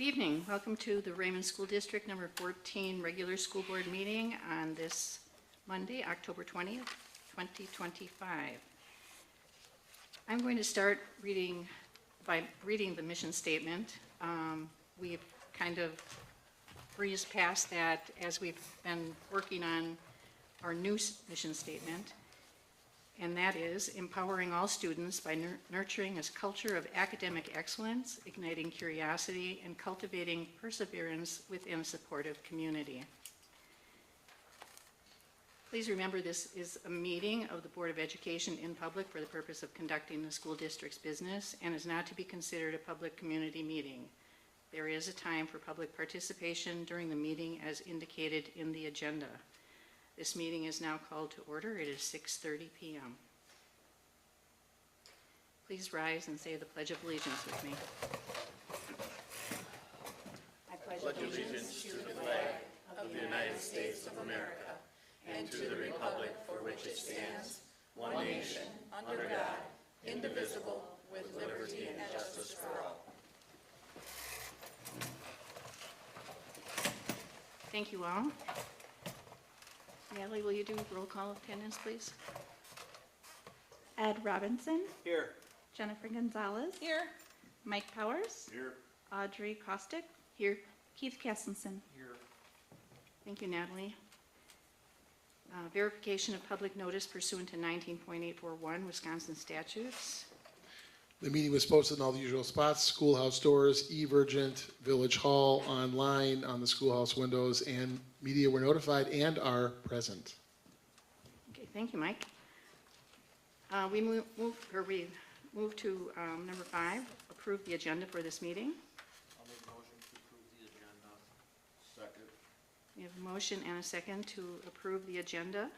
Good evening. Welcome to the Raymond School District number 14 regular school board meeting on this Monday, October 20th, 2025. I'm going to start by reading the mission statement. We've kind of breezed past that as we've been working on our new mission statement. And that is empowering all students by nurturing a culture of academic excellence, igniting curiosity, and cultivating perseverance within a supportive community. Please remember this is a meeting of the Board of Education in public for the purpose of conducting the school district's business and is not to be considered a public community meeting. There is a time for public participation during the meeting as indicated in the agenda. This meeting is now called to order. It is 6:30 p.m. Please rise and say the Pledge of Allegiance with me. I pledge allegiance to the flag of the United States of America and to the republic for which it stands, one nation, under God, indivisible, with liberty and justice for all. Thank you all. Natalie, will you do roll call attendance, please? Ed Robinson. Here. Jennifer Gonzalez. Here. Mike Powers. Here. Audrey Kostick. Here. Keith Kassenson. Here. Thank you, Natalie. Verification of public notice pursuant to 19.841 Wisconsin statutes. The meeting was posted in all the usual spots: schoolhouse doors, eVergent, Village Hall, online, on the schoolhouse windows, and media were notified and are present. Okay, thank you, Mike. We move to number 5, approve the agenda for this meeting. I'll make a motion to approve the agenda. Second. We have a motion and a second to approve the agenda.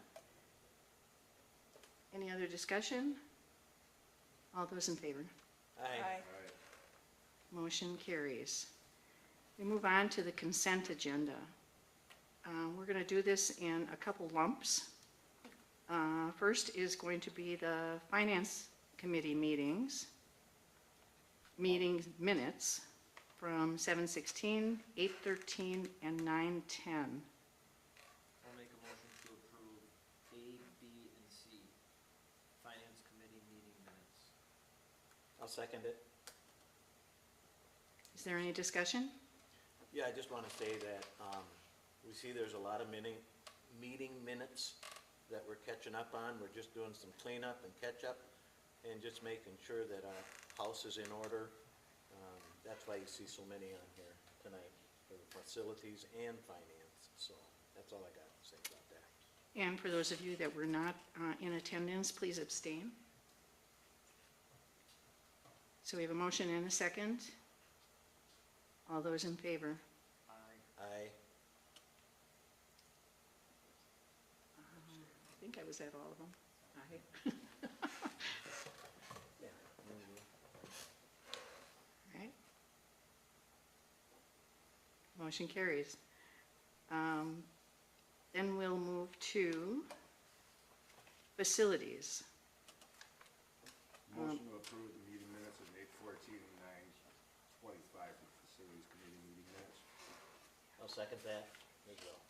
Any other discussion? All those in favor? Aye. Motion carries. We move on to the consent agenda. We're going to do this in a couple lumps. First is going to be the Finance Committee meeting minutes from 7:16, 8:13, and 9:10. I'll make a motion to approve A, B, and C, Finance Committee meeting minutes. I'll second it. Is there any discussion? Yeah, I just want to say that we see there's a lot of meeting minutes that we're catching up on. We're just doing some cleanup and catch up and just making sure that our house is in order. That's why you see so many on here tonight for the facilities and finance. So that's all I got to say about that. And for those of you that were not in attendance, please abstain. So we have a motion and a second. All those in favor? Aye. Aye. I think I was at all of them. Aye. Yeah. All right. Motion carries. Then we'll move to facilities. Motion to approve the meeting minutes of 8:14 and 9:25 for the Facilities Committee meeting minutes. I'll second that as well.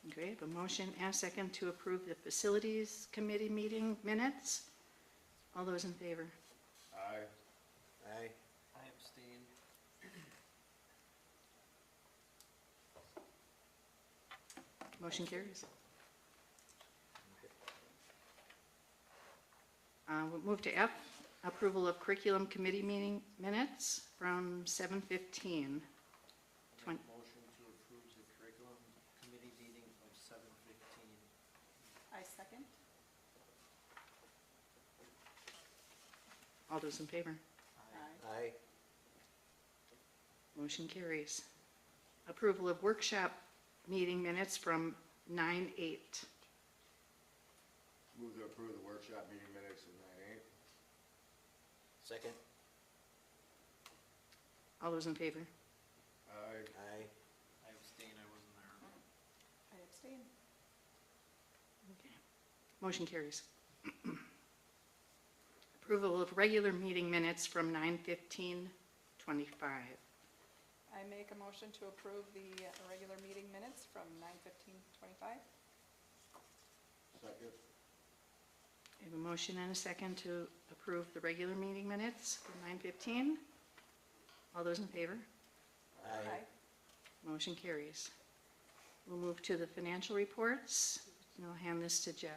Okay, a motion and a second to approve the Facilities Committee meeting minutes. All those in favor? Aye. Aye. I abstain. Motion carries. We'll move to F, approval of curriculum committee meeting minutes from 7:15. I'll make a motion to approve the curriculum committee meeting of 7:15. I second. All those in favor? Aye. Aye. Motion carries. Approval of workshop meeting minutes from 9:08. Move to approve the workshop meeting minutes of 9:08. Second. All those in favor? Aye. Aye. I abstain, I wasn't there. I abstain. Okay. Motion carries. Approval of regular meeting minutes from 9:15:25. I make a motion to approve the regular meeting minutes from 9:15:25. Second. We have a motion and a second to approve the regular meeting minutes for 9:15. All those in favor? Aye. Motion carries. We'll move to the financial reports, and I'll hand this to Jeff.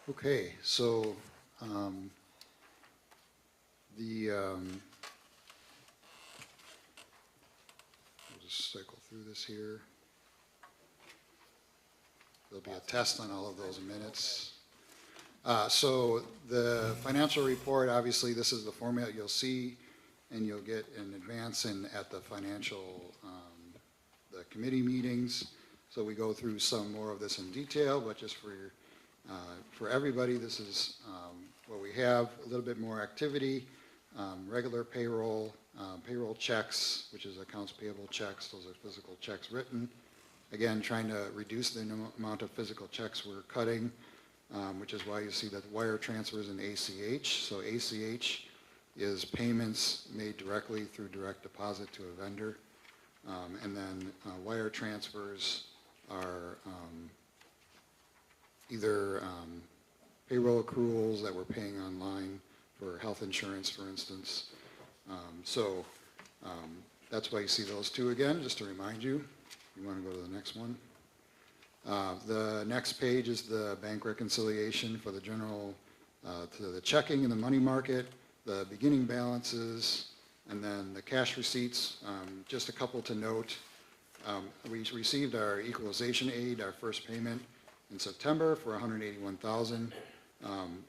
Okay, so, we'll just cycle through this here. There'll be a test on all of those minutes. So the financial report, obviously, this is the format you'll see, and you'll get in advance and at the financial, the committee meetings. So we go through some more of this in detail, but just for everybody, this is what we have, a little bit more activity, regular payroll, payroll checks, which is accounts payable checks, those are physical checks written. Again, trying to reduce the amount of physical checks we're cutting, which is why you see that wire transfers in ACH. So ACH is payments made directly through direct deposit to a vendor. And then wire transfers are either payroll accruals that we're paying online for health insurance, for instance. That's why you see those two again, just to remind you. You want to go to the next one. The next page is the bank reconciliation for the general, to the checking and the money market, the beginning balances, and then the cash receipts. Just a couple to note. We received our equalization aid, our first payment in September for $181,000.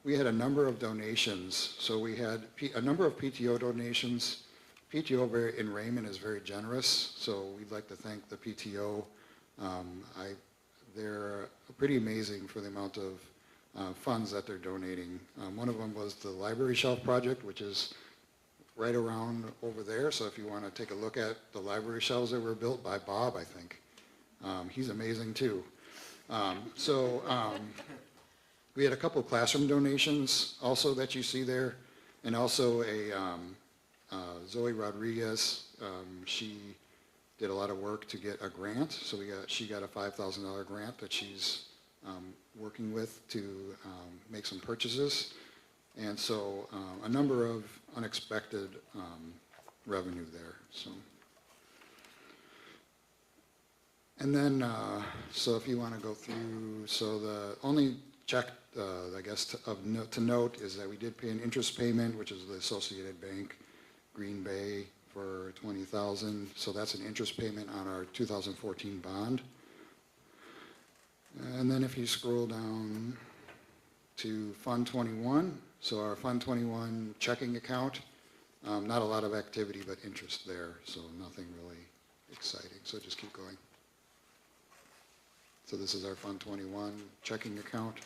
We had a number of donations. So we had a number of PTO donations. PTO in Raymond is very generous, so we'd like to thank the PTO. They're pretty amazing for the amount of funds that they're donating. One of them was the library shelf project, which is right around over there. So if you want to take a look at the library shelves that were built by Bob, I think. He's amazing too. We had a couple classroom donations also that you see there, and also Zoe Rodriguez, she did a lot of work to get a grant. So she got a $5,000 grant that she's working with to make some purchases. And so a number of unexpected revenue there. And then, so if you want to go through, so the only check, I guess, to note is that we did pay an interest payment, which is the Associated Bank, Green Bay, for $20,000. So that's an interest payment on our 2014 bond. And then if you scroll down to Fund 21, so our Fund 21 checking account, not a lot of activity, but interest there, so nothing really exciting. So just keep going. So this is our Fund 21 checking account.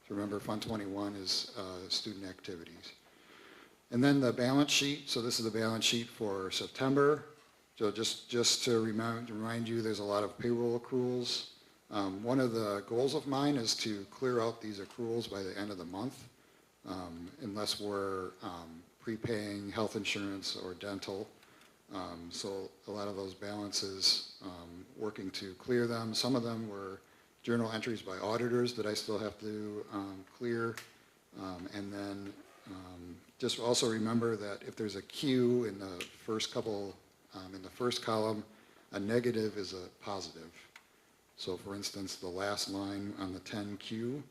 So remember, Fund 21 is student activities. And then the balance sheet. So this is the balance sheet for September. So just to remind you, there's a lot of payroll accruals. One of the goals of mine is to clear out these accruals by the end of the month, unless we're prepaying health insurance or dental. So a lot of those balances, working to clear them. Some of them were journal entries by auditors that I still have to clear. And then just also remember that if there's a Q in the first couple, in the first column, a negative is a positive. So for instance, the last line on the 10Q,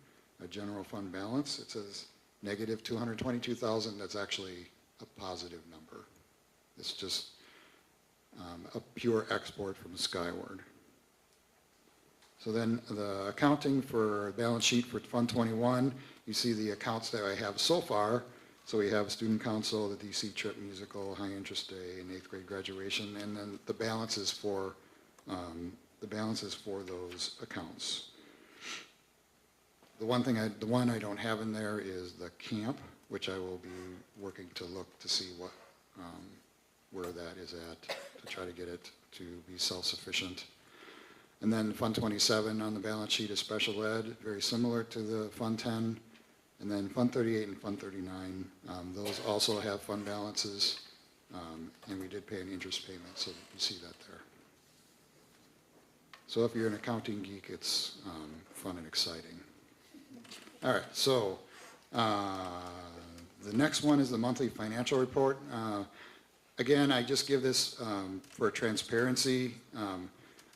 a general fund balance, it says negative 222,000. That's actually a positive number. It's just a pure export from Skyward. So then the accounting for balance sheet for Fund 21, you see the accounts that I have so far. So we have student council, the DC trip musical, high interest day, and 8th grade graduation, and then the balances for those accounts. The one I don't have in there is the camp, which I will be working to look to see what where that is at to try to get it to be self-sufficient. And then Fund 27 on the balance sheet is special ed, very similar to the Fund 10. And then Fund 38 and Fund 39, those also have fund balances, and we did pay an interest payment, so you see that there. So if you're an accounting geek, it's fun and exciting. All right, so the next one is the monthly financial report. Again, I just give this for transparency.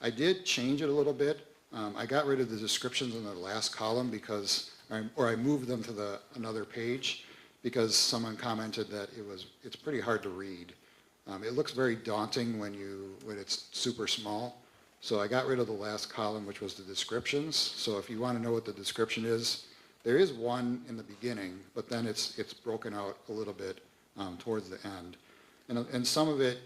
I did change it a little bit. I got rid of the descriptions in the last column because, or I moved them to another page because someone commented that it's pretty hard to read. It looks very daunting when it's super small. So I got rid of the last column, which was the descriptions. So if you want to know what the description is, there is one in the beginning, but then it's broken out a little bit towards the end. And some of it,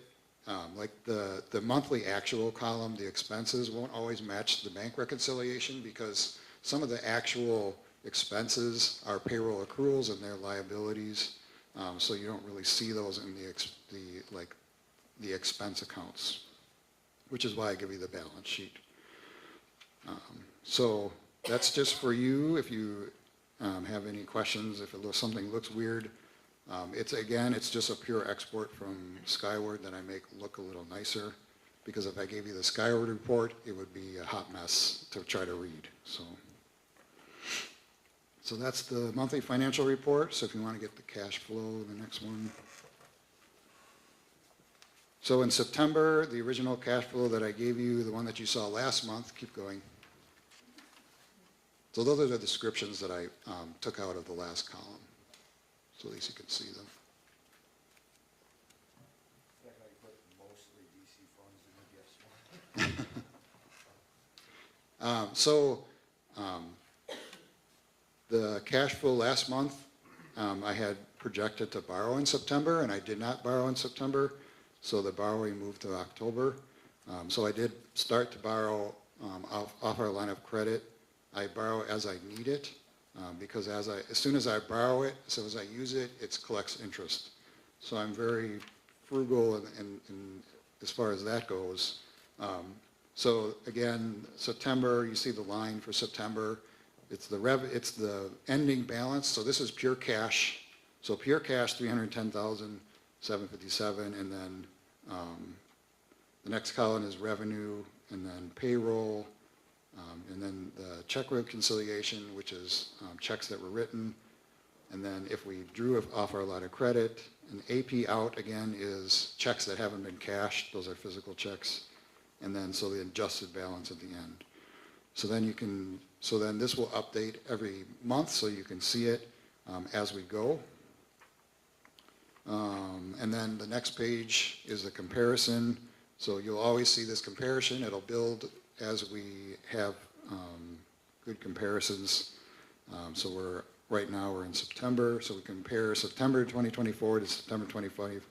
like the monthly actual column, the expenses won't always match the bank reconciliation because some of the actual expenses are payroll accruals and their liabilities. So you don't really see those in the expense accounts, which is why I give you the balance sheet. So that's just for you. If you have any questions, if something looks weird, it's just a pure export from Skyward that I make look a little nicer, because if I gave you the Skyward report, it would be a hot mess to try to read. So that's the monthly financial report. So if you want to get the cash flow, the next one. So in September, the original cash flow that I gave you, the one that you saw last month, keep going. So those are the descriptions that I took out of the last column, so at least you can see them. Like I put mostly DC funds in the guess one. The cash flow last month, I had projected to borrow in September, and I did not borrow in September, so the borrowing moved to October. So I did start to borrow off our line of credit. I borrow as I need it, because as soon as I borrow it, as soon as I use it, it collects interest. So I'm very frugal in as far as that goes. So again, September, you see the line for September. It's the ending balance. So this is pure cash. So pure cash, $310,757, and then the next column is revenue, and then payroll, and then the check reconciliation, which is checks that were written, and then if we drew off our line of credit, and AP out again is checks that haven't been cashed. Those are physical checks, and then so the adjusted balance at the end. So then this will update every month, so you can see it as we go. And then the next page is the comparison. So you'll always see this comparison. It'll build as we have good comparisons. So right now we're in September, so we compare September 2024 to September 2025.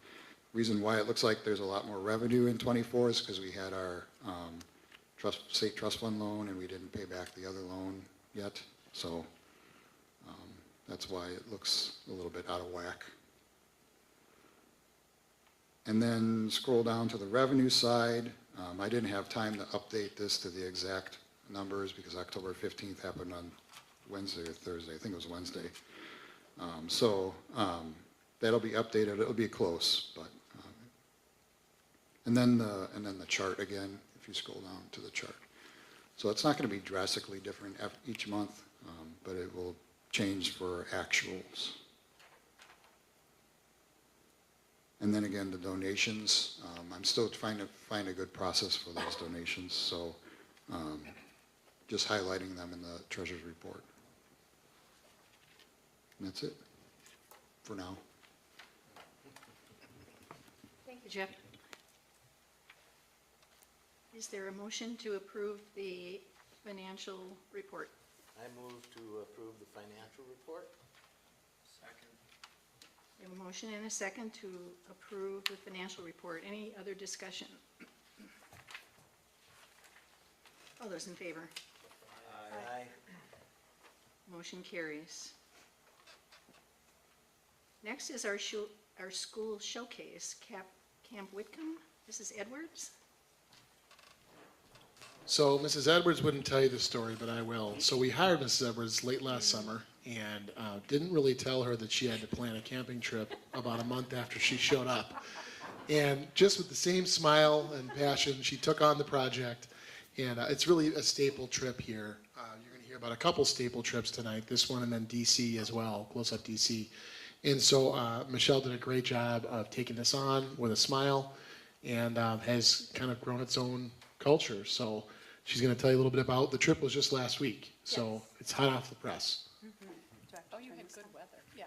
Reason why it looks like there's a lot more revenue in 24 is because we had our state trust fund loan, and we didn't pay back the other loan yet. So that's why it looks a little bit out of whack. And then scroll down to the revenue side. I didn't have time to update this to the exact numbers because October 15th happened on Wednesday or Thursday. I think it was Wednesday. That'll be updated. It'll be close, but and then the chart again. If you scroll down to the chart, so it's not going to be drastically different each month, but it will change for actuals. And then again, the donations. I'm still trying to find a good process for those donations, so just highlighting them in the treasurer's report. And that's it for now. Thank you, Jeff. Is there a motion to approve the financial report? I move to approve the financial report. Second. We have a motion and a second to approve the financial report. Any other discussion? All those in favor? Aye. Motion carries. Next is our school showcase, Camp Whitcomb. Mrs. Edwards? So Mrs. Edwards wouldn't tell you the story, but I will. So we hired Mrs. Edwards late last summer, and didn't really tell her that she had to plan a camping trip about a month after she showed up. And just with the same smile and passion, she took on the project. And it's really a staple trip here. You're going to hear about a couple staple trips tonight, this one and then DC as well, Close Up DC. And so Michelle did a great job of taking this on with a smile and has kind of grown its own culture. So she's going to tell you a little bit about the trip was just last week. So Yes. it's hot off the press. Oh, you had good weather. Yeah.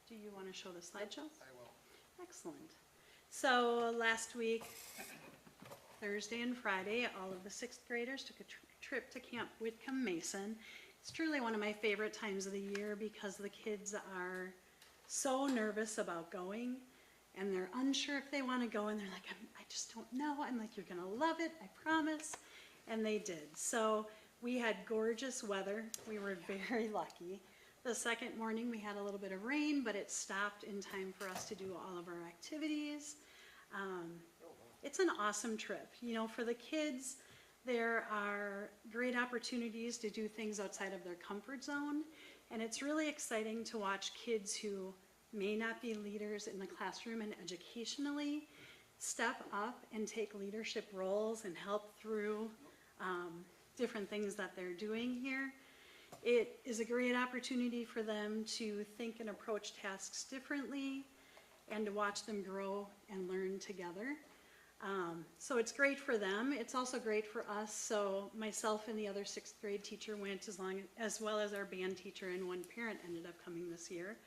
Do you want to show the slideshow? I will. Excellent. So last week, Thursday and Friday, all of the sixth graders took a trip to Camp Whitcomb Mason. It's truly one of my favorite times of the year because the kids are so nervous about going and they're unsure if they want to go and they're like, I just don't know. I'm like, you're going to love it, I promise. And they did. So we had gorgeous weather. We were very lucky. The second morning we had a little bit of rain, but it stopped in time for us to do all of our activities. It's an awesome trip. You know, for the kids, there are great opportunities to do things outside of their comfort zone. And it's really exciting to watch kids who may not be leaders in the classroom and educationally step up and take leadership roles and help through different things that they're doing here. It is a great opportunity for them to think and approach tasks differently and to watch them grow and learn together. So it's great for them. It's also great for us. So myself and the other sixth grade teacher went, as well as our band teacher, and one parent ended up coming this year.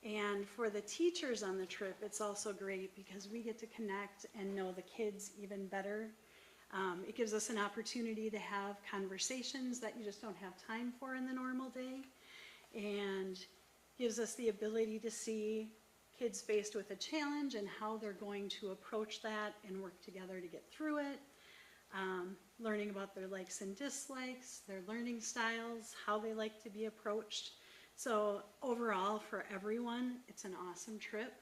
And for the teachers on the trip, it's also great because we get to connect and know the kids even better. It gives us an opportunity to have conversations that you just don't have time for in the normal day, and gives us the ability to see kids faced with a challenge and how they're going to approach that and work together to get through it. Learning about their likes and dislikes, their learning styles, how they like to be approached. So overall, for everyone, it's an awesome trip.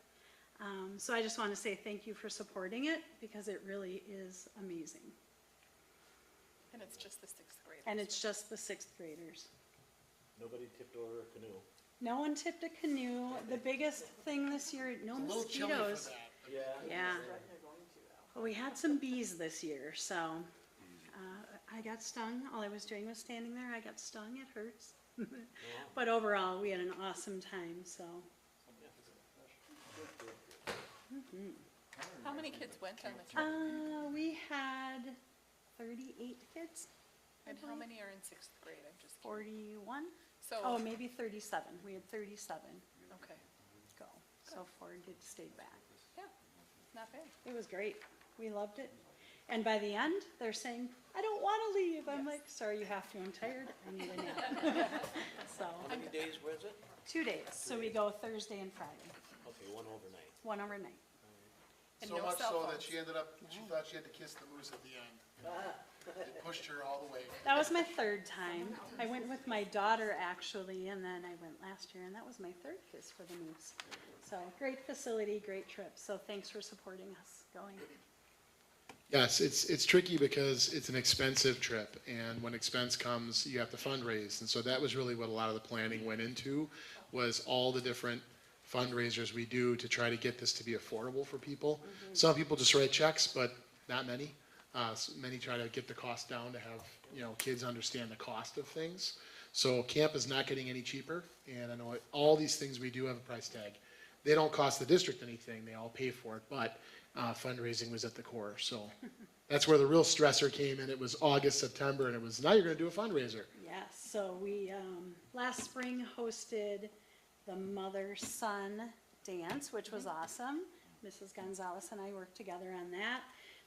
So I just want to say thank you for supporting it because it really is amazing. And it's just the sixth grade. And it's just the sixth graders. Nobody tipped over a canoe. No one tipped a canoe. The biggest thing this year, no mosquitoes. Yeah. Well, we had some bees this year, so I got stung. All I was doing was standing there. I got stung. It hurts. But overall, we had an awesome time, so. How many kids went on the trip? We had 38 kids. And how many are in sixth grade? I'm just curious. 41? So, Oh, maybe 37. We had 37 okay, go. So 4 stayed back. yeah, not bad. It was great. We loved it. And by the end, they're saying, I don't want to leave. I'm like, sorry, you have to. I'm tired. I need a nap. So, How many days was it? 2 days. So we go Thursday and Friday. Okay, one overnight. One overnight. And So no much cell so that phones. she ended up, she thought she had to kiss the moose at the end. It pushed her all the way. That was my third time. I went with my daughter, actually, and then I went last year, and that was my third kiss for the moose. So great facility, great trip. So thanks for supporting us going. Yes, it's tricky because it's an expensive trip, and when expense comes, you have to fundraise. And so that was really what a lot of the planning went into, was all the different fundraisers we do to try to get this to be affordable for people. Some people just write checks, but not many. Many try to get the cost down to have, you know, kids understand the cost of things. So camp is not getting any cheaper, and I know all these things we do have a price tag. They don't cost the district anything, they all pay for it, but fundraising was at the core. So that's where the real stressor came in. It was August, September, and it was, now you're gonna do a fundraiser. Yes, so we last spring hosted the mother-son dance, which was awesome. Mrs. Gonzalez and I worked together on that.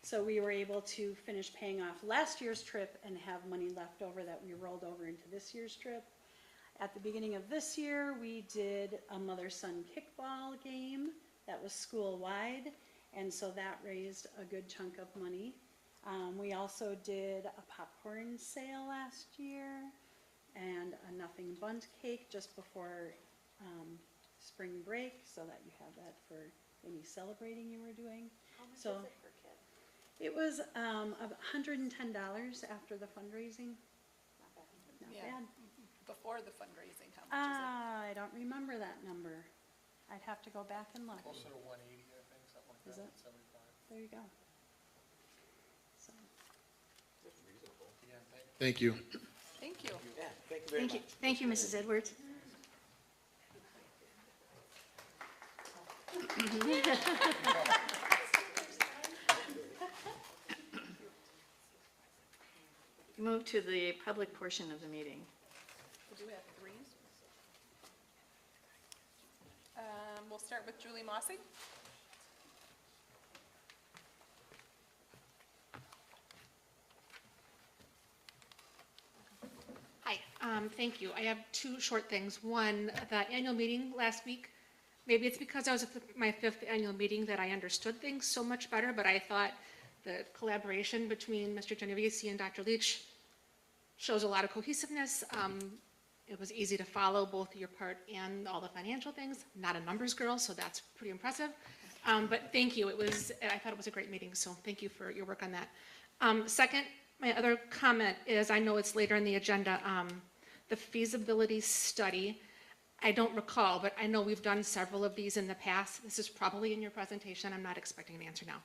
So we were able to finish paying off last year's trip and have money left over that we rolled over into this year's trip. At the beginning of this year, we did a mother-son kickball game that was school-wide, and so that raised a good chunk of money. We also did a popcorn sale last year and a nothing bundt cake just before spring break, so that you have that for any celebrating you were doing. How much So was it per kid? it was $110 after the fundraising. Not Yeah. bad. before the fundraising? How much is it? I don't remember that number. I'd have to go back and look. Closer to 180, I think, something like Is that, it? 75. There you go. So, That's reasonable. Again, Thank you. Thank you. Yeah, thank you very Thank you, much. thank you, Mrs. Edwards. Move to the public portion of the meeting. We do have three. We'll start with Julie Mossing. Hi, thank you. I have two short things. One, the annual meeting last week, maybe it's because I was at my 5th annual meeting that I understood things so much better, but I thought the collaboration between Mr. Genovese and Dr. Leach shows a lot of cohesiveness. It was easy to follow both your part and all the financial things. I'm not a numbers girl, so that's pretty impressive. But thank you. I thought it was a great meeting, so thank you for your work on that. Second, my other comment is, I know it's later in the agenda, the feasibility study. I don't recall, but I know we've done several of these in the past. This is probably in your presentation. I'm not expecting an answer now.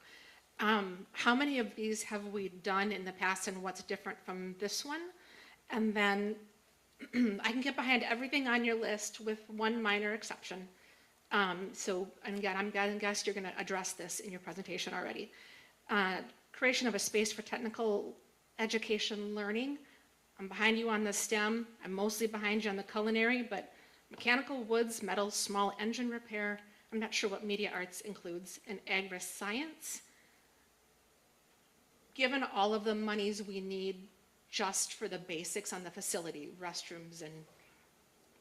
How many of these have we done in the past and what's different from this one? And then I can get behind everything on your list with one minor exception. So again, I'm going to guess you're going to address this in your presentation already. Creation of a space for technical education learning. I'm behind you on the STEM. I'm mostly behind you on the culinary, but mechanical, woods, metals, small engine repair. I'm not sure what media arts includes, and agri-science. Given all of the monies we need just for the basics on the facility, restrooms and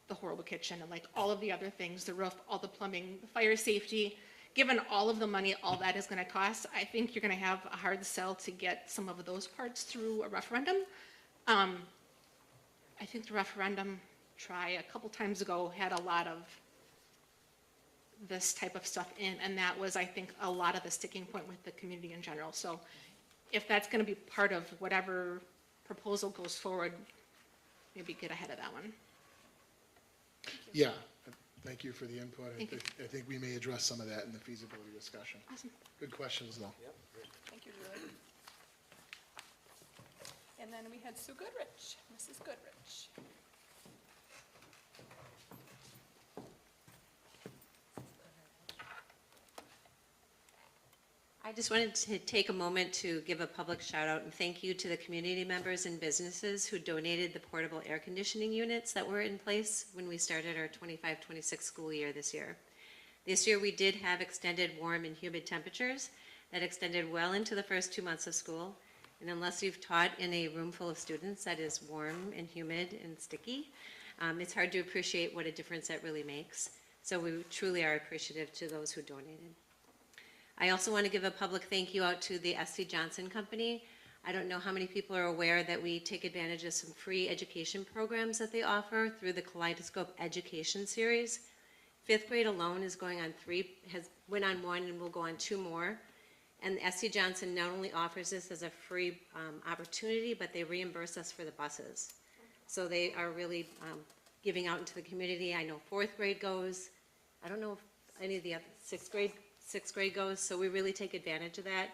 the horrible kitchen and like all of the other things, the roof, all the plumbing, the fire safety, given all of the money, all that is going to cost, I think you're going to have a hard sell to get some of those parts through a referendum. I think the referendum try a couple times ago had a lot of this type of stuff in, and that was, I think, a lot of the sticking point with the community in general. So if that's going to be part of whatever proposal goes forward, maybe get ahead of that one. Yeah, thank you for the input. Thank you. I think we may address some of that in the feasibility discussion. Awesome. Good questions, though. Yep, great. Thank you, Julie. And then we had Sue Goodrich, Mrs. Goodrich. I just wanted to take a moment to give a public shout out and thank you to the community members and businesses who donated the portable air conditioning units that were in place when we started our 25-26 school year this year. This year we did have extended warm and humid temperatures that extended well into the first 2 months of school. And unless you've taught in a room full of students that is warm and humid and sticky, it's hard to appreciate what a difference that really makes. So we truly are appreciative to those who donated. I also want to give a public thank you out to the SC Johnson Company. I don't know how many people are aware that we take advantage of some free education programs that they offer through the Kaleidoscope Education Series. 5th grade alone is going on went on 1 and will go on 2 more. And SC Johnson not only offers this as a free opportunity, but they reimburse us for the buses. So they are really giving out into the community. I know 4th grade goes. I don't know if any of the other 6th grade goes, so we really take advantage of that.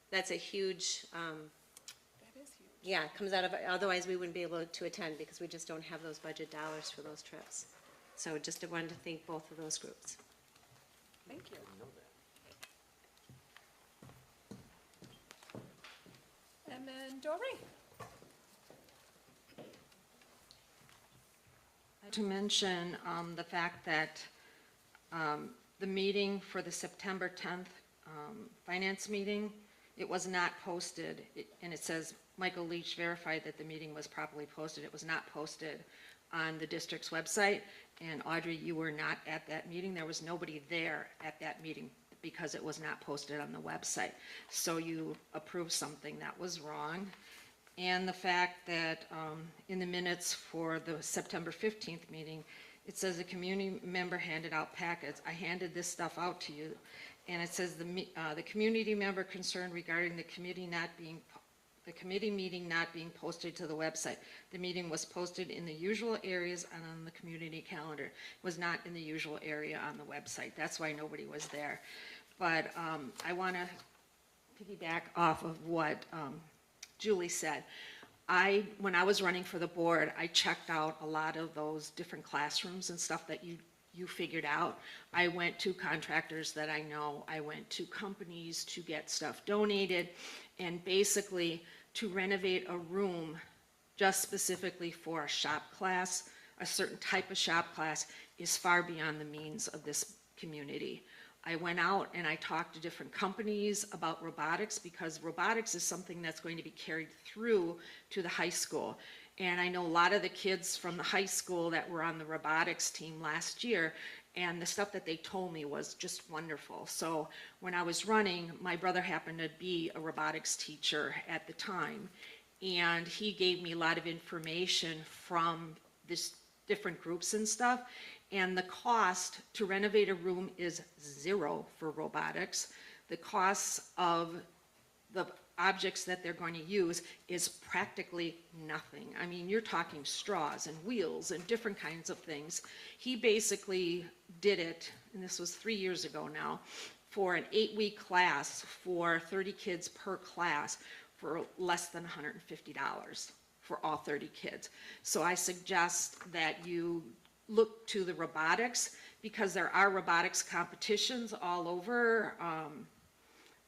That's a huge, That is huge. yeah, it comes out of, otherwise we wouldn't be able to attend because we just don't have those budget dollars for those trips. So just wanted to thank both of those groups. Thank you. Didn't know that. And then Doreen. To mention the fact that the meeting for the September 10th finance meeting, it was not posted, and it says Michael Leach verified that the meeting was properly posted. It was not posted on the district's website, and Audrey, you were not at that meeting. There was nobody there at that meeting because it was not posted on the website. So you approved something that was wrong. And the fact that in the minutes for the September 15th meeting, it says a community member handed out packets. I handed this stuff out to you, and it says the community member concerned regarding the the committee meeting not being posted to the website. The meeting was posted in the usual areas and on the community calendar. It was not in the usual area on the website. That's why nobody was there. But I want to piggyback off of what Julie said. When I was running for the board, I checked out a lot of those different classrooms and stuff that you figured out. I went to contractors that I know. I went to companies to get stuff donated, and basically to renovate a room just specifically for a shop class, a certain type of shop class, is far beyond the means of this community. I went out and I talked to different companies about robotics, because robotics is something that's going to be carried through to the high school. And I know a lot of the kids from the high school that were on the robotics team last year, and the stuff that they told me was just wonderful. So when I was running, my brother happened to be a robotics teacher at the time, and he gave me a lot of information from this different groups and stuff. And the cost to renovate a room is $0 for robotics. The cost of the objects that they're going to use is practically nothing. I mean, you're talking straws and wheels and different kinds of things. He basically did it, and this was 3 years ago now, for an 8-week class for 30 kids per class for less than $150 for all 30 kids. So I suggest that you look to the robotics, because there are robotics competitions all over.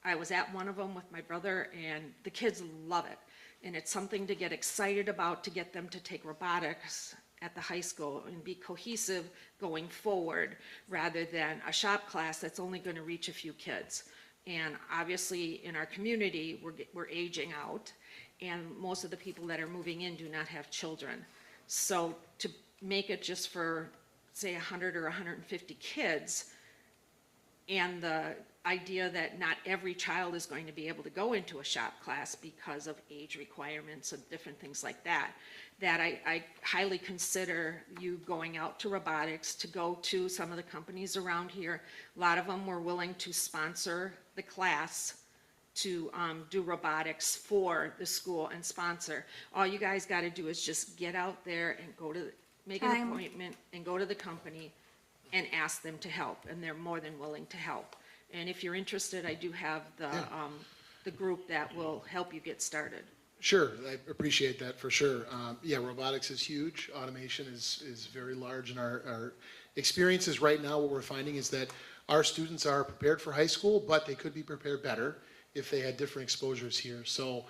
I was at one of them with my brother, and the kids love it. And it's something to get excited about, to get them to take robotics at the high school and be cohesive going forward, rather than a shop class that's only going to reach a few kids. And obviously in our community, we're aging out, and most of the people that are moving in do not have children. So to make it just for, say, 100 or 150 kids, and the idea that not every child is going to be able to go into a shop class because of age requirements and different things like that, that I highly consider you going out to robotics, to go to some of the companies around here. A lot of them were willing to sponsor the class to do robotics for the school and sponsor. All you guys got to do is just get out there and go to, make an appointment and go to the company and ask them to help, and they're more than willing to help. And if you're interested, I do have the group that will help you get started. Sure, I appreciate that for sure. Yeah, robotics is huge. Automation is very large, and our experiences right now, what we're finding is that our students are prepared for high school, but they could be prepared better if they had different exposures here. So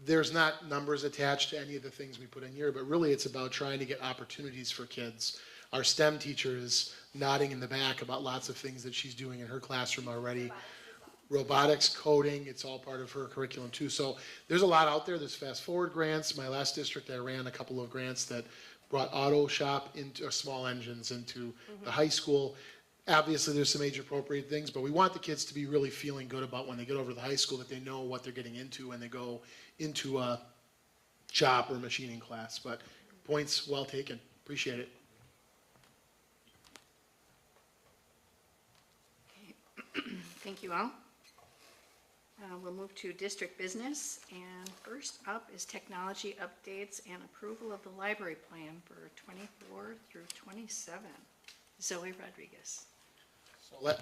there's not numbers attached to any of the things we put in here, but really it's about trying to get opportunities for kids. Our STEM teacher is nodding in the back about lots of things that she's doing in her classroom already. Robotics, coding, it's all part of her curriculum too. So there's a lot out there. There's fast forward grants. My last district, I ran a couple of grants that brought auto shop into small engines into the high school. Obviously there's some age appropriate things, but we want the kids to be really feeling good about when they get over to the high school, that they know what they're getting into when they go into a shop or machining class. But points well taken. Appreciate it. Thank you all. We'll move to district business, and first up is technology updates and approval of the library plan for 24 through 27. Zoe Rodriguez.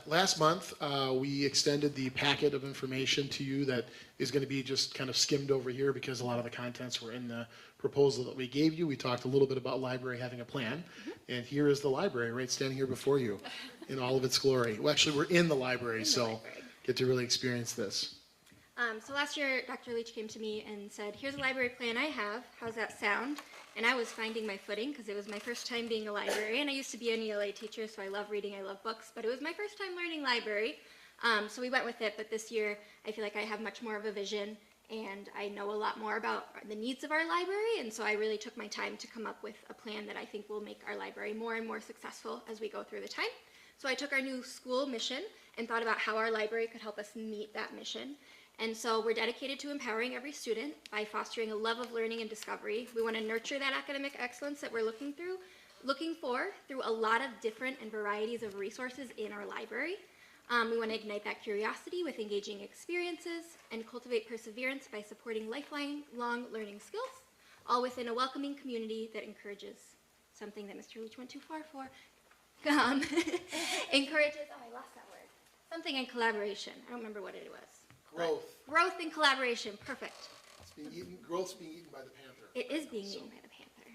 Last month, we extended the packet of information to you that is going to be just kind of skimmed over here, because a lot of the contents were in the proposal that we gave you. We talked a little bit about library having a plan, and here is the library right standing here before you in all of its glory. Well, actually, we're in the library, so get to really experience this. So last year, Dr. Leach came to me and said, here's a library plan I have. How's that sound? And I was finding my footing, because it was my first time being a librarian. I used to be an ELA teacher, so I love reading, I love books, but it was my first time learning library. So we went with it, but this year I feel like I have much more of a vision, and I know a lot more about the needs of our library, and so I really took my time to come up with a plan that I think will make our library more and more successful as we go through the time. So I took our new school mission and thought about how our library could help us meet that mission. And so we're dedicated to empowering every student by fostering a love of learning and discovery. We want to nurture that academic excellence that we're looking for through a lot of different and varieties of resources in our library. We want to ignite that curiosity with engaging experiences and cultivate perseverance by supporting lifelong learning skills, all within a welcoming community that encourages something that Mr. Leach went too far for. Encourages, oh, I lost that word. Something in collaboration. I don't remember what it was. Growth. Growth and collaboration. Perfect. Growth's being eaten by the panther. It is being eaten by the panther.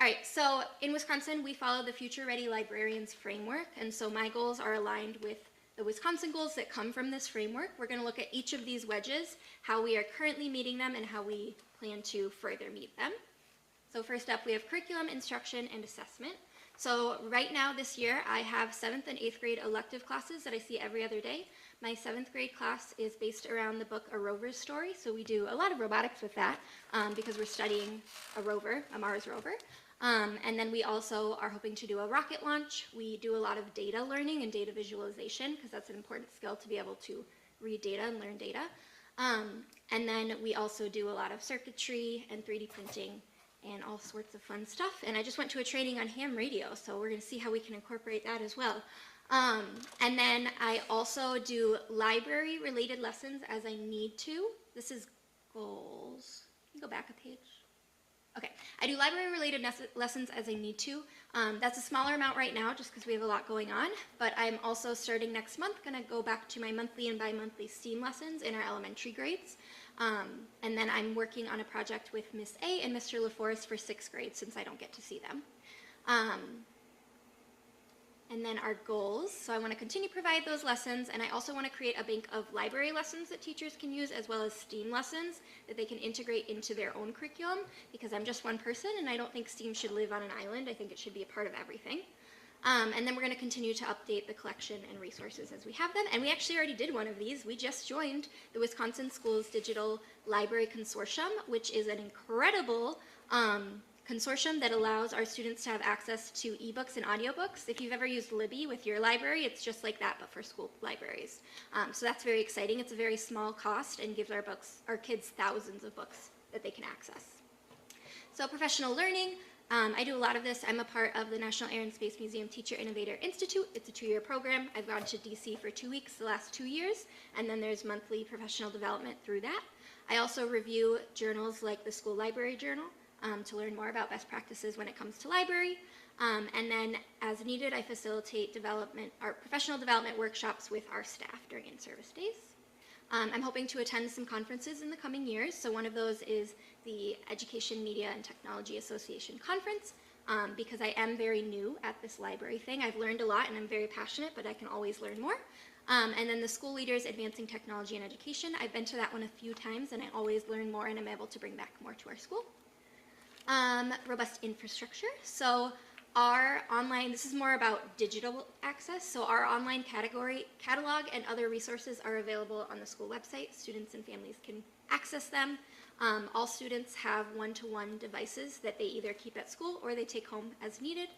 All right, so in Wisconsin, we follow the Future Ready Librarians framework, and so my goals are aligned with the Wisconsin goals that come from this framework. We're going to look at each of these wedges, how we are currently meeting them, and how we plan to further meet them. So first up, we have curriculum, instruction, and assessment. So right now this year, I have 7th and 8th grade elective classes that I see every other day. My 7th grade class is based around the book A Rover's Story, so we do a lot of robotics with that because we're studying a rover, a Mars rover. And then we also are hoping to do a rocket launch. We do a lot of data learning and data visualization because that's an important skill to be able to read data and learn data. And then we also do a lot of circuitry and 3D printing and all sorts of fun stuff. And I just went to a training on ham radio, so we're going to see how we can incorporate that as well. And then I also do library-related lessons as I need to. This is goals. Can you go back a page? Okay, I do library-related lessons as I need to. That's a smaller amount right now just because we have a lot going on, but I'm also starting next month going to go back to my monthly and bi-monthly STEAM lessons in our elementary grades. And then I'm working on a project with Miss A and Mr. LaForest for 6th grade since I don't get to see them. And then our goals, so I want to continue to provide those lessons, and I also want to create a bank of library lessons that teachers can use as well as STEAM lessons that they can integrate into their own curriculum because I'm just one person and I don't think STEAM should live on an island. I think it should be a part of everything. And then we're going to continue to update the collection and resources as we have them. And we actually already did one of these. We just joined the Wisconsin Schools Digital Library Consortium, which is an incredible consortium that allows our students to have access to ebooks and audiobooks. If you've ever used Libby with your library, it's just like that, but for school libraries. So that's very exciting. It's a very small cost and gives our kids thousands of books that they can access. So professional learning, I do a lot of this. I'm a part of the National Air and Space Museum Teacher Innovator Institute. It's a 2-year program. I've gone to DC for 2 weeks the last 2 years, and then there's monthly professional development through that. I also review journals like the School Library Journal to learn more about best practices when it comes to library. And then as needed, I facilitate professional development workshops with our staff during in-service days. I'm hoping to attend some conferences in the coming years. So one of those is the Education, Media, and Technology Association Conference because I am very new at this library thing. I've learned a lot and I'm very passionate, but I can always learn more. And then the School Leaders Advancing Technology and Education. I've been to that one a few times and I always learn more and I'm able to bring back more to our school. Robust infrastructure. So our online, this is more about digital access, so our online catalog and other resources are available on the school website. Students and families can access them. All students have one-to-one devices that they either keep at school or they take home as needed.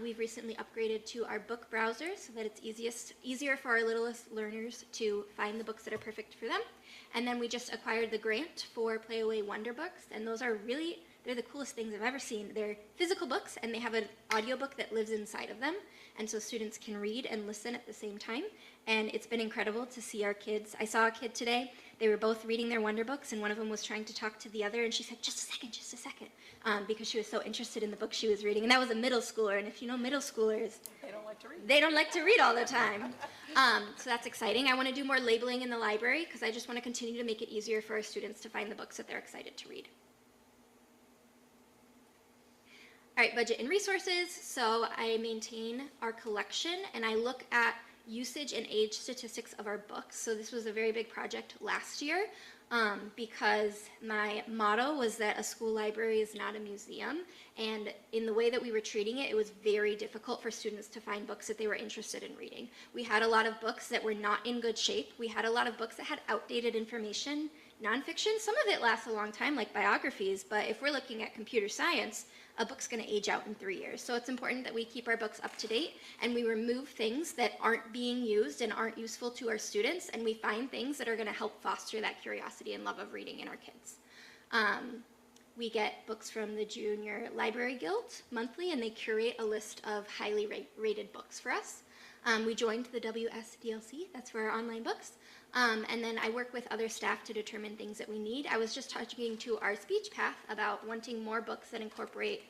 We've recently upgraded to our book browser so that it's easier for our littlest learners to find the books that are perfect for them. And then we just acquired the grant for Playaway Wonder Books, and those are really, they're the coolest things I've ever seen. They're physical books, and they have an audiobook that lives inside of them, and so students can read and listen at the same time. And it's been incredible to see our kids. I saw a kid today. They were both reading their Wonder Books, and one of them was trying to talk to the other, and she said, just a second, because she was so interested in the book she was reading. And that was a middle schooler, and if you know middle schoolers, They don't like to read. they don't like to read all the time. So that's exciting. I want to do more labeling in the library because I just want to continue to make it easier for our students to find the books that they're excited to read. All right, budget and resources. So I maintain our collection and I look at usage and age statistics of our books. So this was a very big project last year because my motto was that a school library is not a museum. And in the way that we were treating it, it was very difficult for students to find books that they were interested in reading. We had a lot of books that were not in good shape. We had a lot of books that had outdated information, nonfiction. Some of it lasts a long time, like biographies, but if we're looking at computer science, a book's going to age out in 3 years. So it's important that we keep our books up to date and we remove things that aren't being used and aren't useful to our students, and we find things that are going to help foster that curiosity and love of reading in our kids. We get books from the Junior Library Guild monthly, and they curate a list of highly rated books for us. We joined the WSDLC, that's for our online books. And then I work with other staff to determine things that we need. I was just talking to our speech path about wanting more books that incorporate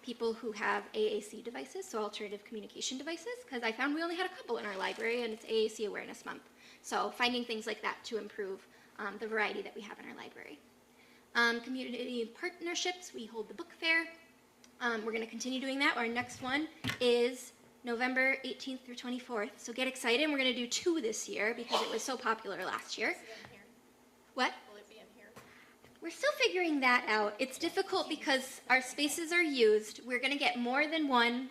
people who have AAC devices, so alternative communication devices, because I found we only had a couple in our library, and it's AAC Awareness Month. So finding things like that to improve the variety that we have in our library. Community partnerships, we hold the book fair. We're going to continue doing that. Our next one is November 18th through 24th. So get excited. We're going to do 2 this year because it was so popular last year. What? Will it be in here? We're still figuring that out. It's difficult because our spaces are used. We're going to get more than one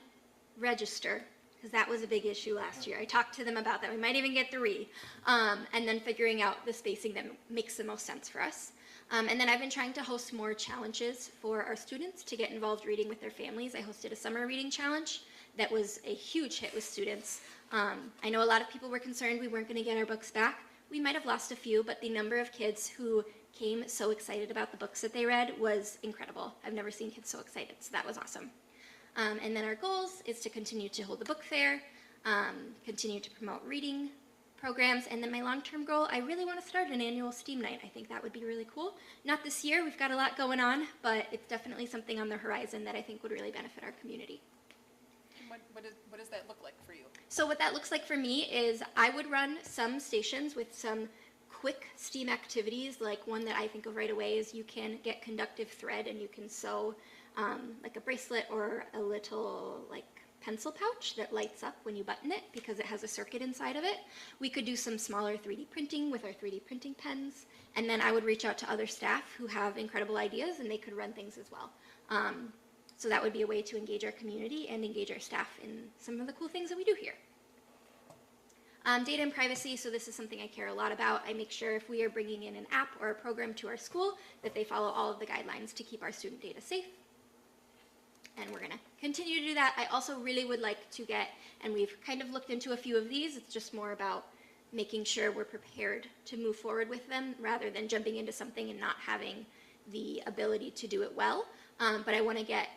register because that was a big issue last year. I talked to them about that. We might even get 3. And then figuring out the spacing that makes the most sense for us. And then I've been trying to host more challenges for our students to get involved reading with their families. I hosted a summer reading challenge that was a huge hit with students. I know a lot of people were concerned we weren't going to get our books back. We might have lost a few, but the number of kids who came so excited about the books that they read was incredible. I've never seen kids so excited, so that was awesome. And then our goals is to continue to hold the book fair, continue to promote reading programs, and then my long-term goal, I really want to start an annual STEAM night. I think that would be really cool. Not this year, we've got a lot going on, but it's definitely something on the horizon that I think would really benefit our community. What does that look like for you? So what that looks like for me is I would run some stations with some quick STEAM activities, like one that I think of right away is you can get conductive thread and you can sew like a bracelet or a little like pencil pouch that lights up when you button it because it has a circuit inside of it. We could do some smaller 3D printing with our 3D printing pens, and then I would reach out to other staff who have incredible ideas and they could run things as well. So that would be a way to engage our community and engage our staff in some of the cool things that we do here. Data and privacy, so this is something I care a lot about. I make sure if we are bringing in an app or a program to our school that they follow all of the guidelines to keep our student data safe. And we're going to continue to do that. I also really would like to get, and we've kind of looked into a few of these, it's just more about making sure we're prepared to move forward with them rather than jumping into something and not having the ability to do it well. But I want to get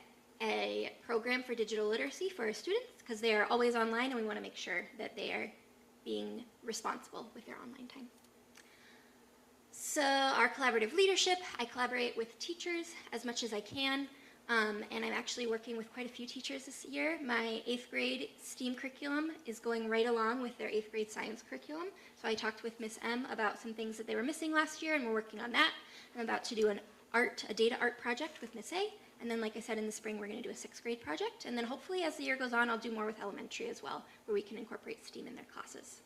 a program for digital literacy for our students because they are always online and we want to make sure that they are being responsible with their online time. So our collaborative leadership, I collaborate with teachers as much as I can. And I'm actually working with quite a few teachers this year. My 8th grade STEAM curriculum is going right along with their 8th grade science curriculum. So I talked with Miss M about some things that they were missing last year, and we're working on that. I'm about to do a data art project with Miss A. And then, like I said, in the spring, we're going to do a 6th grade project. And then hopefully, as the year goes on, I'll do more with elementary as well, where we can incorporate STEAM in their classes.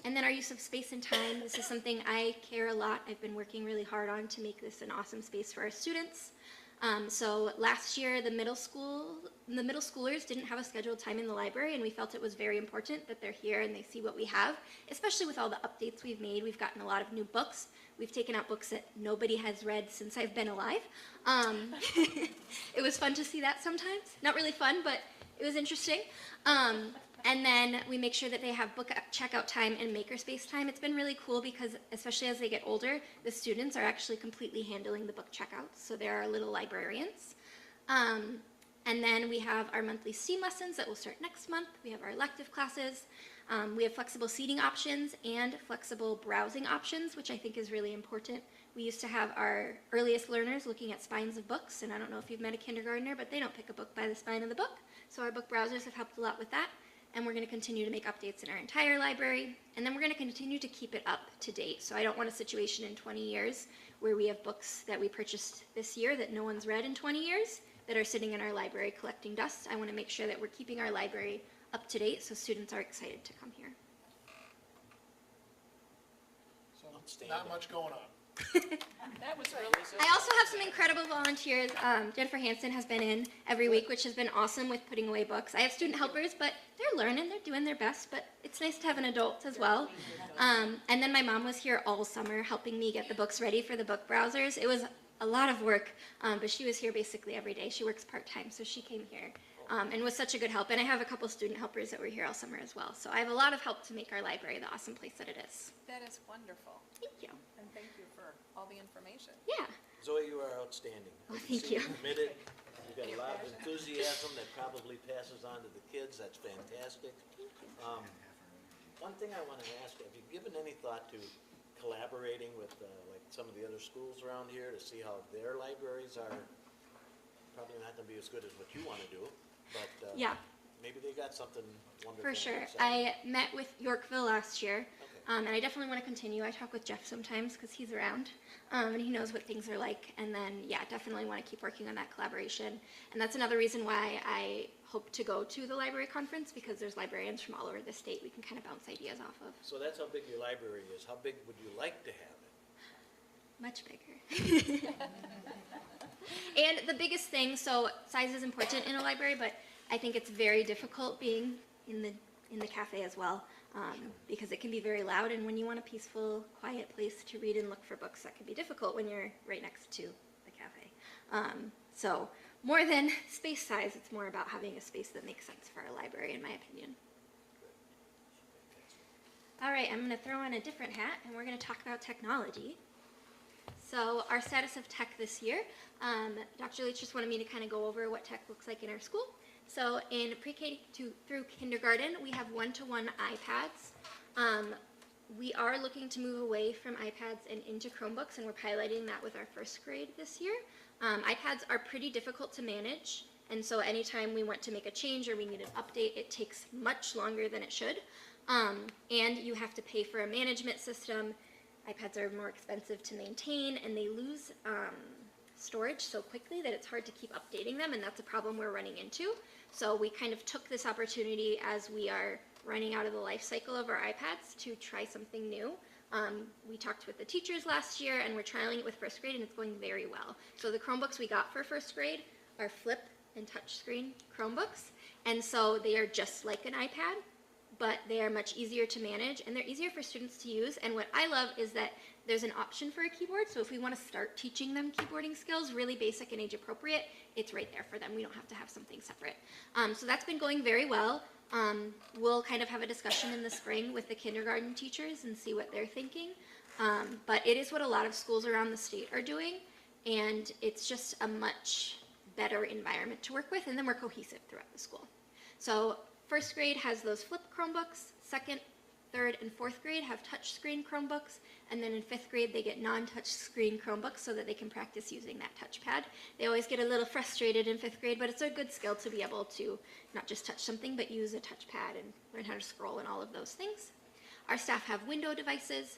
And then our use of space and time. This is something I care a lot. I've been working really hard on to make this an awesome space for our students. So last year, the middle schoolers didn't have a scheduled time in the library, and we felt it was very important that they're here and they see what we have, especially with all the updates we've made. We've gotten a lot of new books. We've taken out books that nobody has read since I've been alive. It was fun to see that sometimes. Not really fun, but it was interesting. And then we make sure that they have book checkout time and makerspace time. It's been really cool because, especially as they get older, the students are actually completely handling the book checkouts. So they're our little librarians. And then we have our monthly STEAM lessons that will start next month. We have our elective classes. We have flexible seating options and flexible browsing options, which I think is really important. We used to have our earliest learners looking at spines of books, and I don't know if you've met a kindergartner, but they don't pick a book by the spine of the book. So our book browsers have helped a lot with that. And we're going to continue to make updates in our entire library. And then we're going to continue to keep it up to date. So I don't want a situation in 20 years where we have books that we purchased this year that no one's read in 20 years that are sitting in our library collecting dust. I want to make sure that we're keeping our library up to date so students are excited to come here. So not much going on. That was really good. I also have some incredible volunteers. Jennifer Hansen has been in every week, which has been awesome with putting away books. I have student helpers, but they're learning, they're doing their best, but it's nice to have an adult as well. And then my mom was here all summer helping me get the books ready for the book browsers. It was a lot of work, but she was here basically every day. She works part-time, so she came here and was such a good help. And I have a couple student helpers that were here all summer as well. So I have a lot of help to make our library the awesome place that it is. That is wonderful. Thank you. And thank you for all the information. Yeah. Zoe, you are outstanding. Oh, thank you. Committed, you got a lot of enthusiasm that probably passes on to the kids. That's fantastic. One thing I want to ask, have you given any thought to collaborating with like some of the other schools around here to see how their libraries are? Probably not going to be as good as what you want to do, but Yeah. maybe they got something wonderful. For sure. inside. I met with Yorkville last year, and I definitely want to continue. I talk with Jeff sometimes because he's around, and he knows what things are like. And then, yeah, definitely want to keep working on that collaboration. And that's another reason why I hope to go to the library conference, because there's librarians from all over the state we can kind of bounce ideas off of. So that's how big your library is. How big would you like to have it? Much bigger. And the biggest thing, so size is important in a library, but I think it's very difficult being in the cafe as well, because it can be very loud, and when you want a peaceful, quiet place to read and look for books, that can be difficult when you're right next to the cafe. So more than space size, it's more about having a space that makes sense for a library, in my opinion. All right, I'm going to throw on a different hat, and we're going to talk about technology. So our status of tech this year, Dr. Leach just wanted me to kind of go over what tech looks like in our school. So in pre-K through kindergarten, we have one-to-one iPads. We are looking to move away from iPads and into Chromebooks, and we're piloting that with our first grade this year. iPads are pretty difficult to manage, and so anytime we want to make a change or we need an update, it takes much longer than it should. And you have to pay for a management system. iPads are more expensive to maintain, and they lose storage so quickly that it's hard to keep updating them, and that's a problem we're running into. So we kind of took this opportunity as we are running out of the life cycle of our iPads to try something new. We talked with the teachers last year, and we're trialing it with first grade, and it's going very well. So the Chromebooks we got for first grade are flip and touchscreen Chromebooks, and so they are just like an iPad, but they are much easier to manage, and they're easier for students to use. And what I love is that there's an option for a keyboard, so if we want to start teaching them keyboarding skills, really basic and age appropriate, it's right there for them. We don't have to have something separate. So that's been going very well. We'll kind of have a discussion in the spring with the kindergarten teachers and see what they're thinking. But it is what a lot of schools around the state are doing, and it's just a much better environment to work with, and then we're cohesive throughout the school. So first grade has those flip Chromebooks, second, third, and fourth grade have touchscreen Chromebooks, and then in fifth grade they get non-touchscreen Chromebooks so that they can practice using that touchpad. They always get a little frustrated in fifth grade, but it's a good skill to be able to not just touch something, but use a touchpad and learn how to scroll and all of those things. Our staff have window devices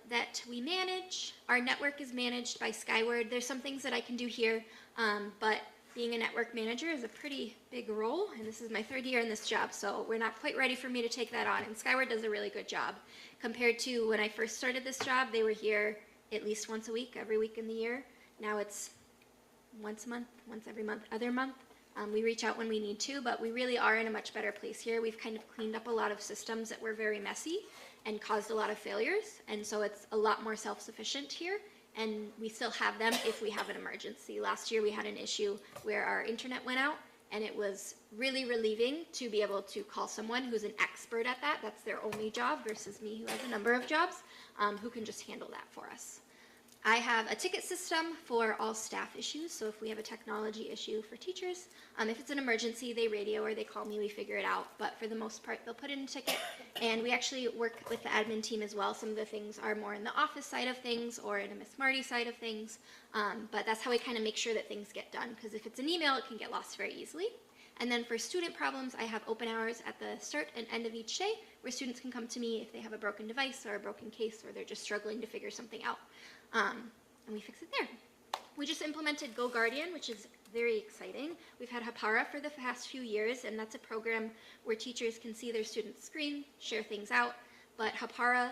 that we manage. Our network is managed by Skyward. There's some things that I can do here, but being a network manager is a pretty big role, and this is my third year in this job, so we're not quite ready for me to take that on, and Skyward does a really good job. Compared to when I first started this job, they were here at least once a week, every week in the year. Now it's once a month, once every other month. We reach out when we need to, but we really are in a much better place here. We've kind of cleaned up a lot of systems that were very messy and caused a lot of failures, and so it's a lot more self-sufficient here. And we still have them if we have an emergency. Last year we had an issue where our internet went out, and it was really relieving to be able to call someone who's an expert at that. That's their only job versus me, who has a number of jobs, who can just handle that for us. I have a ticket system for all staff issues, so if we have a technology issue for teachers, if it's an emergency, they radio or they call me, we figure it out, but for the most part, they'll put in a ticket, and we actually work with the admin team as well. Some of the things are more in the office side of things or in a Miss Marty side of things, but that's how we kind of make sure that things get done, because if it's an email, it can get lost very easily. And then for student problems, I have open hours at the start and end of each day, where students can come to me if they have a broken device or a broken case, or they're just struggling to figure something out. And we fix it there. We just implemented Go Guardian, which is very exciting. We've had Hapara for the past few years, and that's a program where teachers can see their students' screen, share things out, but Hapara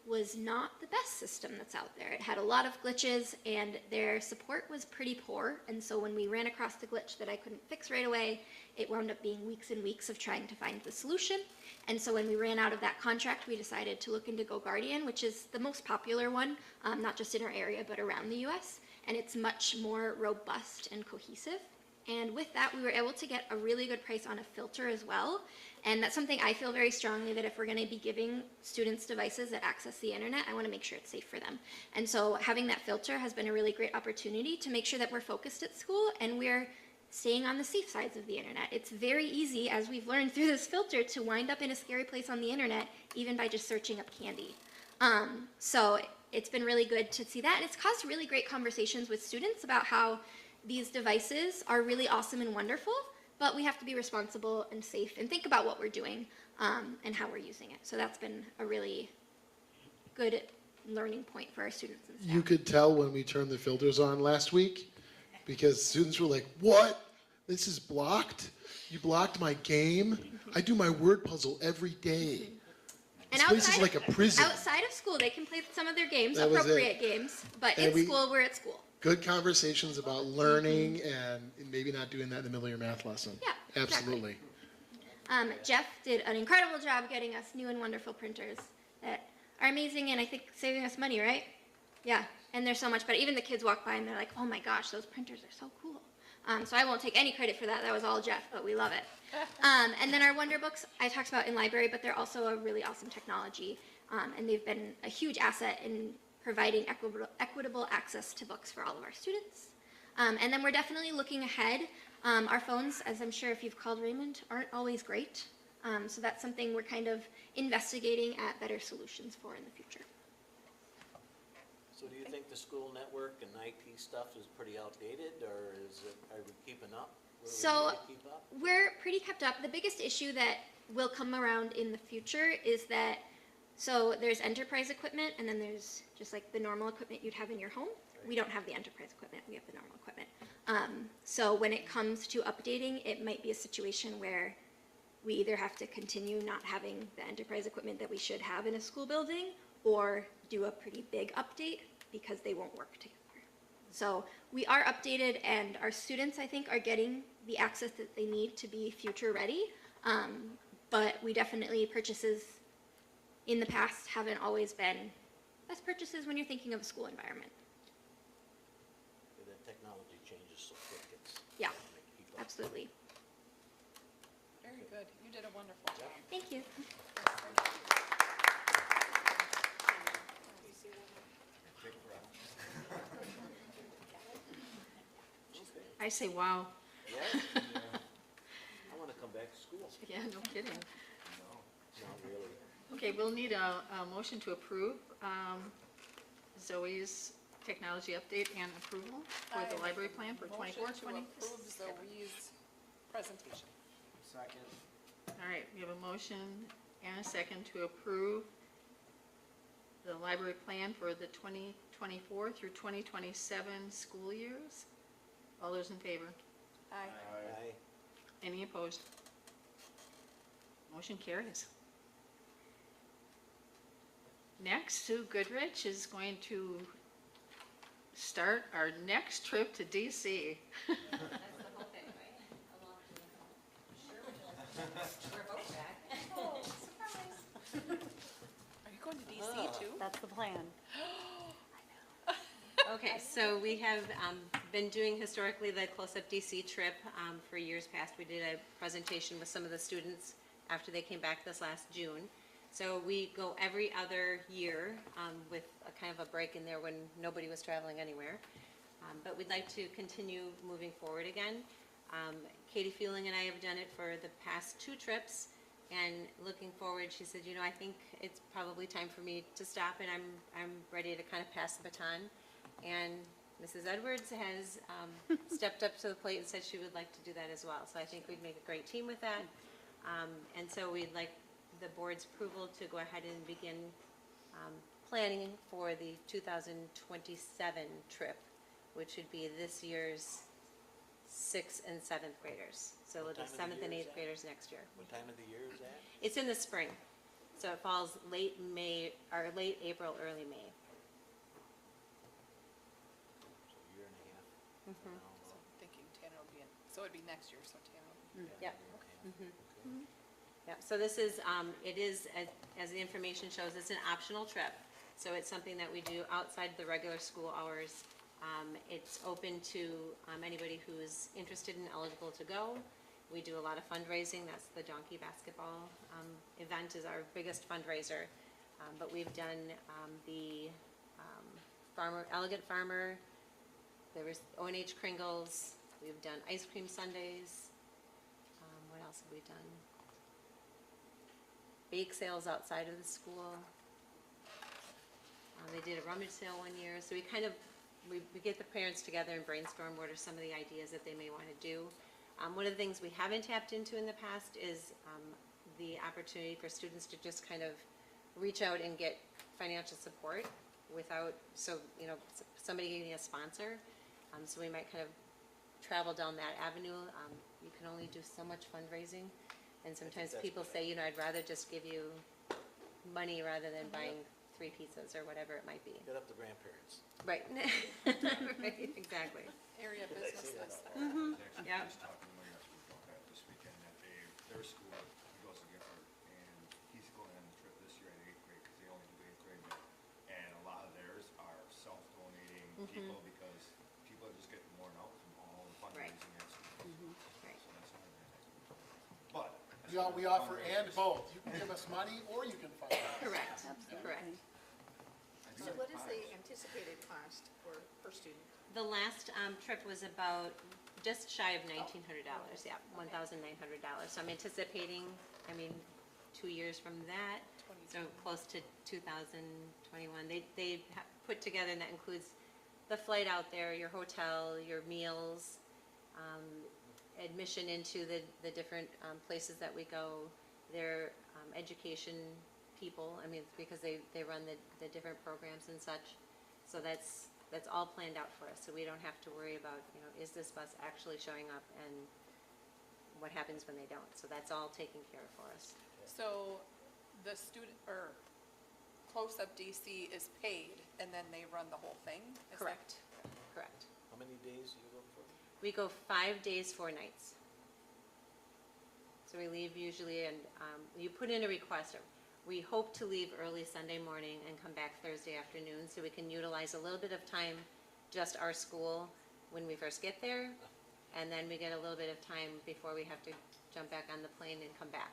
was not the best system that's out there. It had a lot of glitches, and their support was pretty poor, and so when we ran across the glitch that I couldn't fix right away, it wound up being weeks and weeks of trying to find the solution. And so when we ran out of that contract, we decided to look into Go Guardian, which is the most popular one, not just in our area, but around the US. And it's much more robust and cohesive. And with that, we were able to get a really good price on a filter as well. And that's something I feel very strongly that if we're going to be giving students devices that access the internet, I want to make sure it's safe for them. And so having that filter has been a really great opportunity to make sure that we're focused at school and we're staying on the safe sides of the internet. It's very easy, as we've learned through this filter, to wind up in a scary place on the internet, even by just searching up candy. So it's been really good to see that, and it's caused really great conversations with students about how these devices are really awesome and wonderful, but we have to be responsible and safe and think about what we're doing and how we're using it. So that's been a really good learning point for our students and staff. You could tell when we turned the filters on last week, because students were like, what? This is blocked? You blocked my game? I do my word puzzle every day. And This place is like a prison. Outside of school, they can play some of their games, That was appropriate it. games, but And in we- school, we're at school. Good conversations about learning and maybe not doing that in the middle of your math lesson. Yeah, exactly. Absolutely. Jeff did an incredible job getting us new and wonderful printers that are amazing and I think saving us money, right? Yeah, and they're so much better. Even the kids walk by and they're like, oh my gosh, those printers are so cool. So I won't take any credit for that. That was all Jeff, but we love it. And then our Wonder Books, I talked about in library, but they're also a really awesome technology. And they've been a huge asset in providing equitable access to books for all of our students. And then we're definitely looking ahead. Our phones, as I'm sure if you've called Raymond, aren't always great. So that's something we're kind of investigating at better solutions for in the future. So do you think the school network and IT stuff is pretty outdated, or are we keeping up? What do we So need to keep up? we're pretty kept up. The biggest issue that will come around in the future is that, so there's enterprise equipment and then there's just like the normal equipment you'd have in your home. We don't have the enterprise equipment, we have the normal equipment. So when it comes to updating, it might be a situation where we either have to continue not having the enterprise equipment that we should have in a school building, or do a pretty big update because they won't work together. So we are updated, and our students, I think, are getting the access that they need to be future ready. But we definitely, purchases in the past haven't always been best purchases when you're thinking of a school environment. The technology changes so quick, it's Yeah, hard to keep up. absolutely. Very good. You did a wonderful job. Thank you. I say, wow. Yeah? I want to come back to school. Yeah, no kidding. Not really. Okay, we'll need a motion to approve Zoe's technology update and approval for the library plan for 24, 20. Motion to approve Zoe's presentation. Second. All right, we have a motion and a second to approve the library plan for the 2024 through 2027 school years. All those in favor? Aye. Aye. Any opposed? Motion carries. Next, Sue Goodrich is going to start our next trip to DC. Are you going to DC too? That's the plan. Okay, so we have been doing historically the Close-Up DC trip for years past. We did a presentation with some of the students after they came back this last June. So we go every other year with a kind of a break in there when nobody was traveling anywhere. But we'd like to continue moving forward again. Katie Fueling and I have done it for the past 2 trips, and looking forward, she said, you know, I think it's probably time for me to stop, and I'm ready to kind of pass the baton. And Mrs. Edwards has stepped up to the plate and said she would like to do that as well. So I think we'd make a great team with that. And so we'd like the board's approval to go ahead and begin planning for the 2027 trip, which would be this year's 6th and 7th graders. So it'll be What time of the 7th and year is 8th that? graders next year. What time of the year is that? It's in the spring, so it falls late May, or late April, early May. So a year and a half. Mhm. So I'm thinking Tanner will be in, so it'd be next year, so Tanner will be. Yep. Yep, so this is, it is, as the information shows, it's an optional trip. So it's something that we do outside the regular school hours. It's open to anybody who's interested and eligible to go. We do a lot of fundraising. That's the donkey basketball event is our biggest fundraiser. But we've done the Elegant Farmer, there was O&H Kringles, We've done ice cream sundaes. What else have we done? Bake sales outside of the school. They did a rummage sale one year, so we get the parents together and brainstorm what are some of the ideas that they may want to do. One of the things we haven't tapped into in the past is the opportunity for students to just kind of reach out and get financial support without, somebody getting a sponsor. So we might kind of travel down that avenue. You can only do so much fundraising, and sometimes people say, I'd rather just give you money rather than buying 3 pizzas or whatever it might be. Hit up the grandparents. Right. Right, exactly. Area businesses. Yeah. Just talking to my nephew about that this weekend, that their school, he goes to Gifford, and he's going on the trip this year in 8th grade, because they only do 8th grade now. And a lot of theirs are self-donating people, because people are just getting worn out from all the fundraising activities. Right. So that's another thing. But. We offer and both. You can give us money or you can fund us. Correct, correct. So what is the anticipated cost per student? The last trip was about just shy of $1,900, yeah, $1,900. So I'm anticipating, 2 years from that, so close to 2021. They put together, and that includes the flight out there, your hotel, your meals, admission into the different places that we go, their education people, because they run the different programs and such. So that's all planned out for us, so we don't have to worry about, is this bus actually showing up and what happens when they don't. So that's all taken care of for us. So the student, or Close Up DC is paid, and then they run the whole thing? Is that- Correct, correct. How many days do you go for? We go 5 days, 4 nights. So we leave usually, and you put in a request. We hope to leave early Sunday morning and come back Thursday afternoon, so we can utilize a little bit of time, just our school, when we first get there, and then we get a little bit of time before we have to jump back on the plane and come back.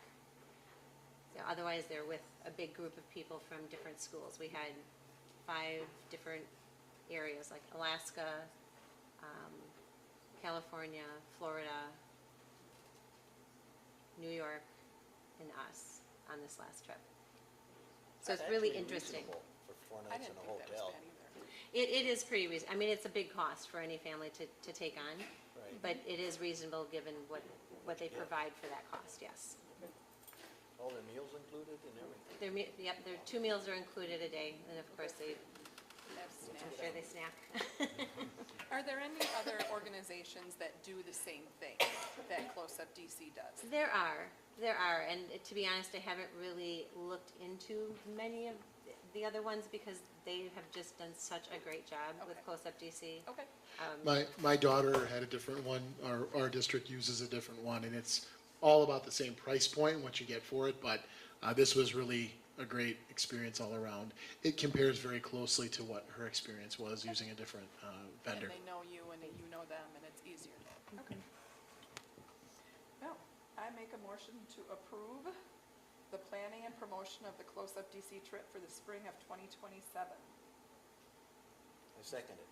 So otherwise, they're with a big group of people from different schools. We had 5 different areas, like Alaska, California, Florida, New York, and us on this last trip. So it's really Actually interesting. reasonable For 4 I nights in didn't a think that was hotel. bad either. It is pretty reasonable. It's a big cost for any family to take on, Right. but it is reasonable given what they provide for that cost, yes. All their meals included and everything? Their 2 meals are included a day, and of course, That's I'm nasty. sure they snack. Are there any other organizations that do the same thing that Close Up DC does? There are, and to be honest, I haven't really looked into many of the other ones because they have just done such a great job with Okay. Close Up DC. Okay. My daughter had a different one, our district uses a different one, and it's all about the same price point, what you get for it, but this was really a great experience all around. It compares very closely to what her experience was using a different vendor. And they know you and you know them, and it's easier. Okay. Well, I make a motion to approve the planning and promotion of the Close Up DC trip for the spring of 2027. I second it.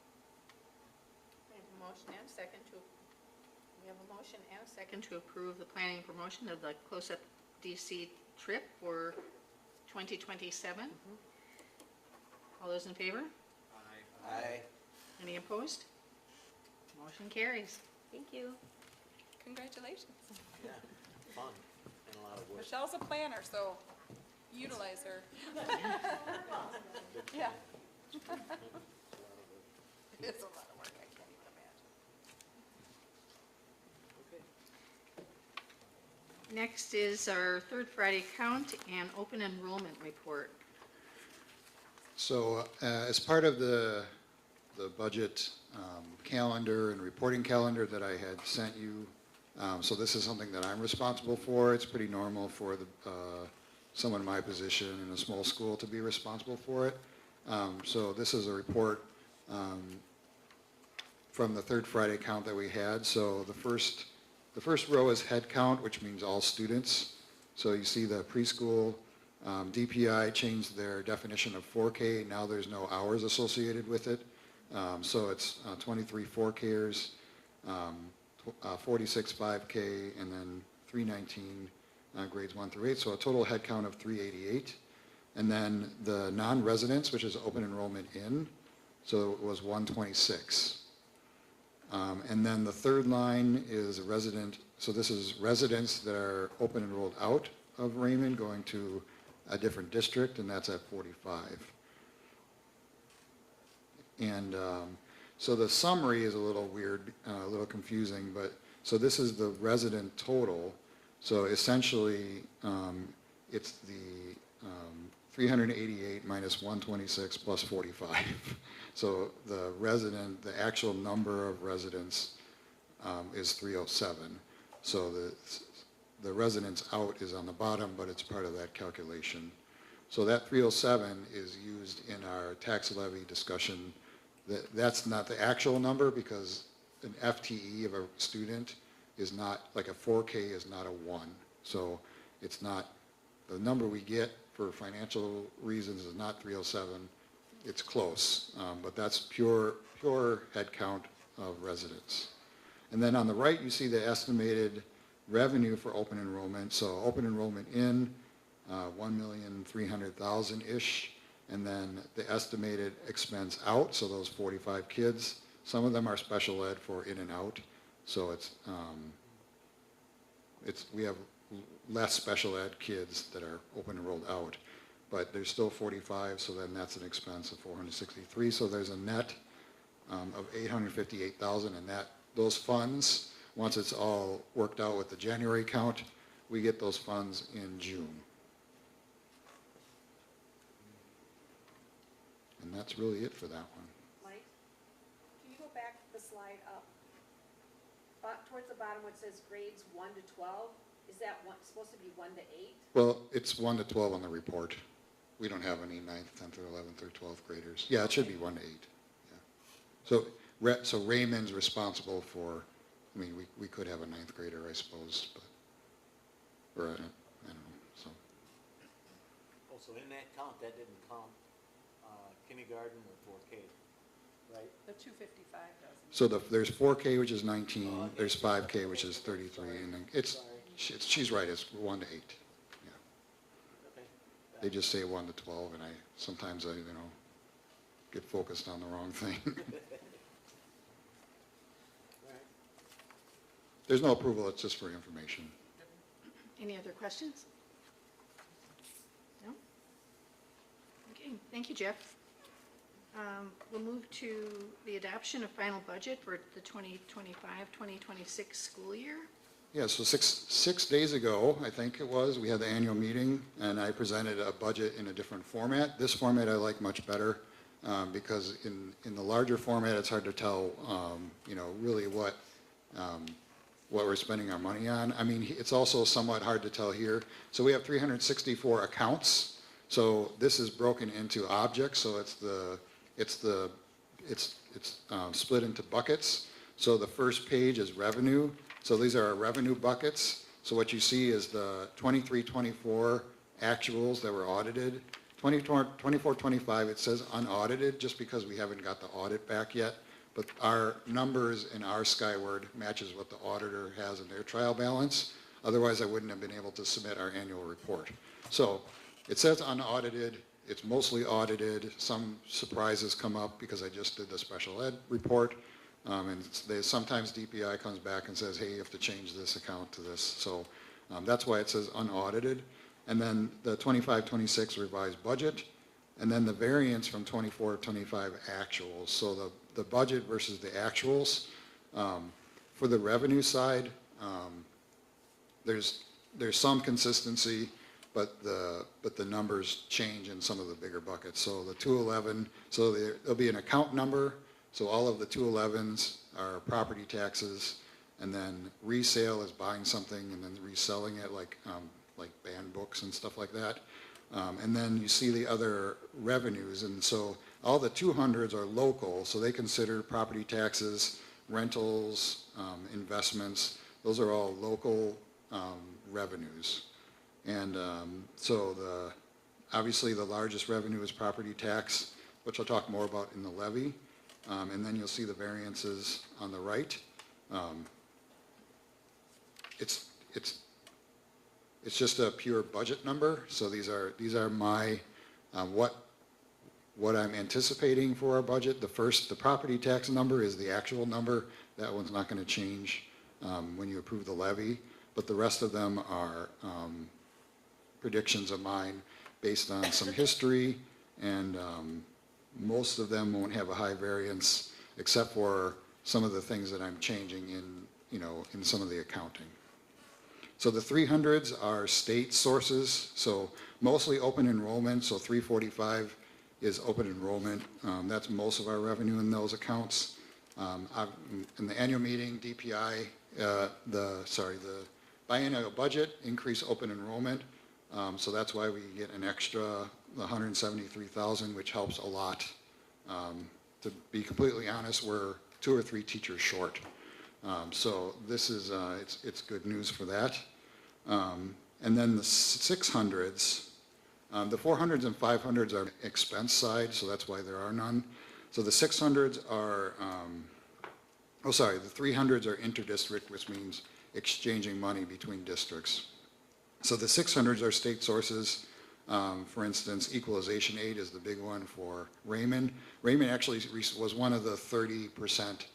We have a motion and a second to approve the planning and promotion of the Close Up DC trip for 2027. All those in favor? Aye. Any opposed? Motion carries. Thank you. Congratulations. Yeah, fun and a lot of work. Michelle's a planner, so utilize her. Yeah. It's a lot of work, I can't even imagine. Okay. Next is our third Friday count and open enrollment report. So as part of the budget calendar and reporting calendar that I had sent you, so this is something that I'm responsible for. It's pretty normal for someone in my position in a small school to be responsible for it. So this is a report from the third Friday count that we had. So the first row is head count, which means all students. So you see the preschool DPI changed their definition of 4K. Now there's no hours associated with it. So it's 23 4Kers, 46 5K, and then 319 grades 1 through 8, so a total head count of 388. And then the non-residents, which is open enrollment in, so it was 126. And then the third line is a resident, so this is residents that are open enrolled out of Raymond going to a different district, and that's at 45. And so the summary is a little weird, a little confusing, but so this is the resident total. So essentially, it's the 388 minus 126 plus 45. So the resident, the actual number of residents is 307. So the residents out is on the bottom, but it's part of that calculation. So that 307 is used in our tax levy discussion. That's not the actual number, because an FTE of a student is not, like a 4K is not a 1. So it's not, the number we get for financial reasons is not 307. It's close, but that's pure head count of residents. And then on the right, you see the estimated revenue for open enrollment. So open enrollment in, 1,300,000-ish. And then the estimated expense out, so those 45 kids, some of them are special ed for in and out. So we have less special ed kids that are open enrolled out, but there's still 45, so then that's an expense of 463. So there's a net of 858,000, and those funds, once it's all worked out with the January count, we get those funds in June. And that's really it for that one. Mike, can you go back the slide up? Towards the bottom where it says grades 1 to 12, is that supposed to be 1 to 8? Well, it's 1 to 12 on the report. We don't have any 9th, 10th, or 11th, or 12th graders. Yeah, it should be 1 to 8. Yeah. So Raymond's responsible for, I mean, we could have a 9th grader, I suppose, but, or I don't know, so. Oh, so in that count, that didn't count kindergarten or 4K, right? The 255 doesn't. So there's 4K, which is 19, there's 5K, which is 33, and then she's right, it's 1 to 8. Yeah. Okay. They just say 1 to 12, and sometimes I get focused on the wrong thing. There's no approval, it's just for information. Any other questions? No? Okay, thank you, Jeff. We'll move to the adoption of final budget for the 2025-2026 school year. Yeah, so six days ago, I think it was, we had the annual meeting, and I presented a budget in a different format. This format I like much better, because in the larger format, it's hard to tell, really what we're spending our money on. I mean, it's also somewhat hard to tell here. So we have 364 accounts. So this is broken into objects. So it's split into buckets. So the first page is revenue. So these are our revenue buckets. So what you see is the 23-24 actuals that were audited. 24-25, it says unaudited, just because we haven't got the audit back yet. But our numbers in our Skyward matches what the auditor has in their trial balance. Otherwise, I wouldn't have been able to submit our annual report. So it says unaudited. It's mostly audited. Some surprises come up because I just did the special ed report. And sometimes DPI comes back and says, hey, you have to change this account to this. So that's why it says unaudited. And then the 25-26 revised budget. And then the variance from 24-25 actuals. So the budget versus the actuals. For the revenue side, there's some consistency, but the numbers change in some of the bigger buckets. So the 211, so there'll be an account number. So all of the 211s are property taxes, and then resale is buying something and then reselling it, like banned books and stuff like that. And then you see the other revenues, and so all the 200s are local, so they consider property taxes, rentals, investments. Those are all local revenues. And so obviously the largest revenue is property tax, which I'll talk more about in the levy. And then you'll see the variances on the right. it's just a pure budget number, so these are my, what I'm anticipating for our budget. The property tax number is the actual number. That one's not going to change when you approve the levy, but the rest of them are predictions of mine based on some history, and most of them won't have a high variance except for some of the things that I'm changing in some of the accounting. So the 300s are state sources, so mostly open enrollment, so 345 is open enrollment. That's most of our revenue in those accounts. In the annual meeting, DPI, the biennial budget increase open enrollment, so that's why we get an extra 173,000, which helps a lot. To be completely honest, we're 2 or 3 teachers short. So this is, it's good news for that. And then the 600s, the 400s and 500s are expense side, so that's why there are none. So the 600s are, the 300s are interdistrict, which means exchanging money between districts. So the 600s are state sources. For instance, equalization aid is the big one for Raymond. Raymond actually was one of the 30%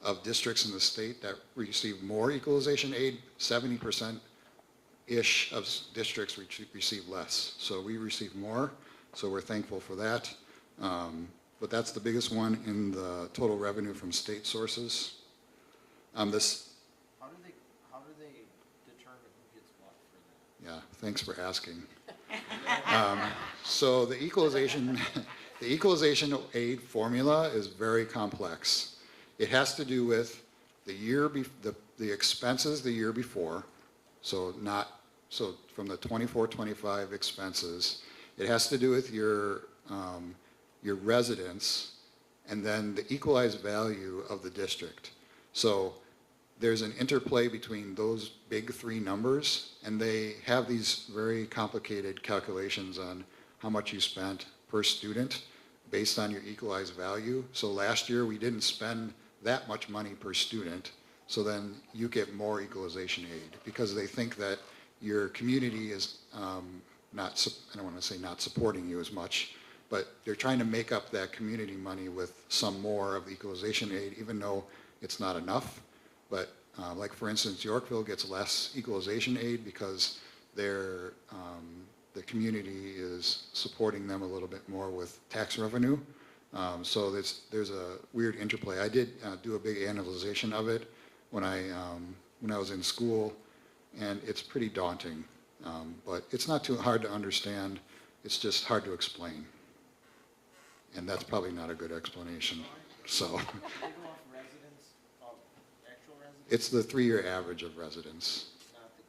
of districts in the state that received more equalization aid. 70%-ish of districts receive less. So we receive more, so we're thankful for that. But that's the biggest one in the total revenue from state sources. How do they determine who gets what for that? Yeah, thanks for asking. So the equalization aid formula is very complex. It has to do with the expenses the year before, so from the 24-25 expenses. It has to do with your residents, and then the equalized value of the district. So there's an interplay between those big 3 numbers, and they have these very complicated calculations on how much you spent per student based on your equalized value. So last year we didn't spend that much money per student, so then you get more equalization aid because they think that your community is I don't want to say not supporting you as much, but they're trying to make up that community money with some more of the equalization aid, even though it's not enough. But like for instance, Yorkville gets less equalization aid because the community is supporting them a little bit more with tax revenue. So there's a weird interplay. I did do a big analyzation of it when I was in school, and it's pretty daunting. But it's not too hard to understand. It's just hard to explain. And that's probably not a good explanation. So. They go off residents, actual residents? It's the 3-year average of residents. Not the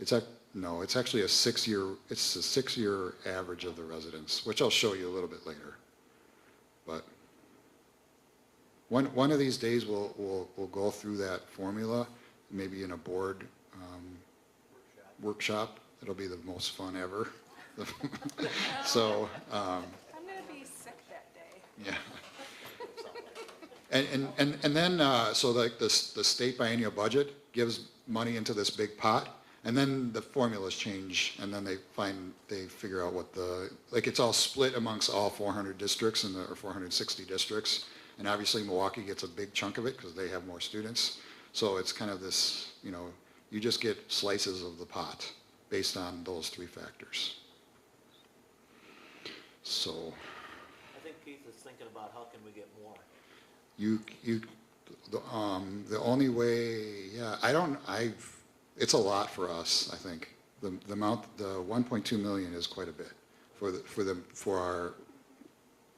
kids? No, it's actually a 6-year average of the residents, which I'll show you a little bit later. But one of these days we'll go through that formula, maybe in a board workshop. It'll be the most fun ever. So. I'm going to be sick that day. Yeah. And then, so like the state biennial budget gives money into this big pot, and then the formulas change, and then they figure out what it's all split amongst all 400 districts or 460 districts, and obviously Milwaukee gets a big chunk of it because they have more students. So it's kind of this, you just get slices of the pot based on those 3 factors. So. I think Keith is thinking about how can we get more. The only way, it's a lot for us, I think. The 1.2 million is quite a bit for our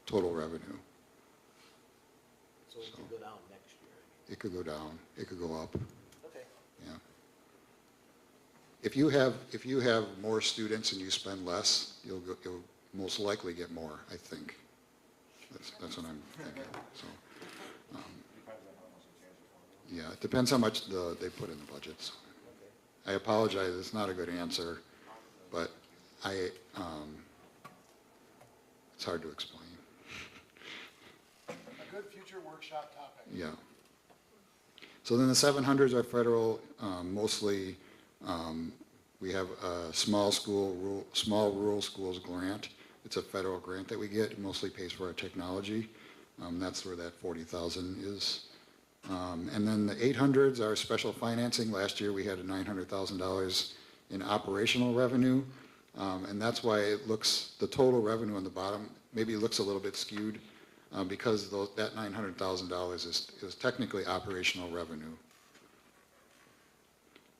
total revenue. So it could go down next year. It could go down, it could go up, Okay. yeah. If you have more students and you spend less, you'll most likely get more, I think. That's what I'm thinking, so. Yeah, it depends how much they put in the budgets. I apologize, it's not a good answer, but it's hard to explain. A good future workshop topic. Yeah. So then the 700s are federal, mostly We have a small rural schools grant. It's a federal grant that we get. It mostly pays for our technology. That's where that 40,000 is. And then the 800s are special financing. Last year we had $900,000 in operational revenue. And that's why it looks, the total revenue on the bottom maybe looks a little bit skewed because that $900,000 is technically operational revenue.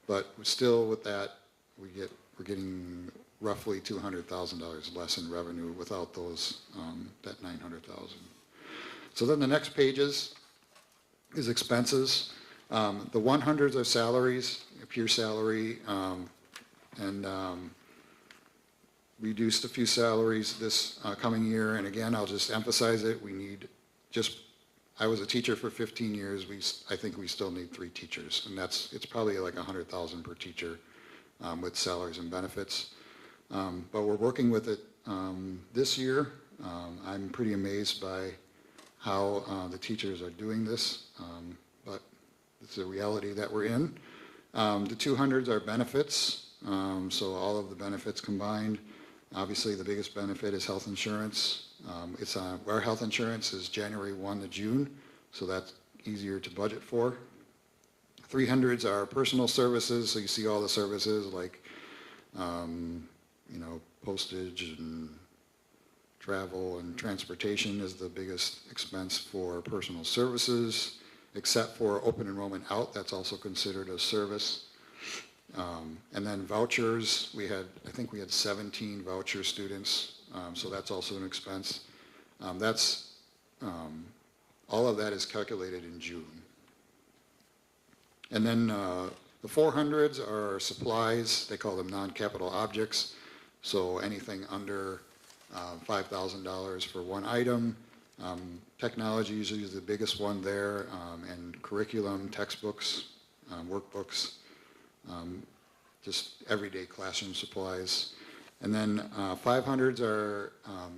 But still with that, we're getting roughly $200,000 less in revenue without those, that $900,000. So then the next pages is expenses. The 100s are salaries, pure salary, and reduced a few salaries this coming year. And again, I'll just emphasize it. We need I was a teacher for 15 years. I think we still need 3 teachers, and it's probably like $100,000 per teacher with salaries and benefits. But we're working with it this year. I'm pretty amazed by how the teachers are doing this, but it's a reality that we're in. The 200s are benefits, so all of the benefits combined. Obviously, the biggest benefit is health insurance. Our health insurance is January 1 to June, so that's easier to budget for. 300s are personal services, so you see all the services like, postage and travel and transportation is the biggest expense for personal services, except for open enrollment out, that's also considered a service. And then vouchers, I think we had 17 voucher students, so that's also an expense. All of that is calculated in June. And then the 400s are supplies, they call them non-capital objects, so anything under $5,000 for one item. Technology usually is the biggest one there, and curriculum, textbooks, workbooks, just everyday classroom supplies. And then 500s are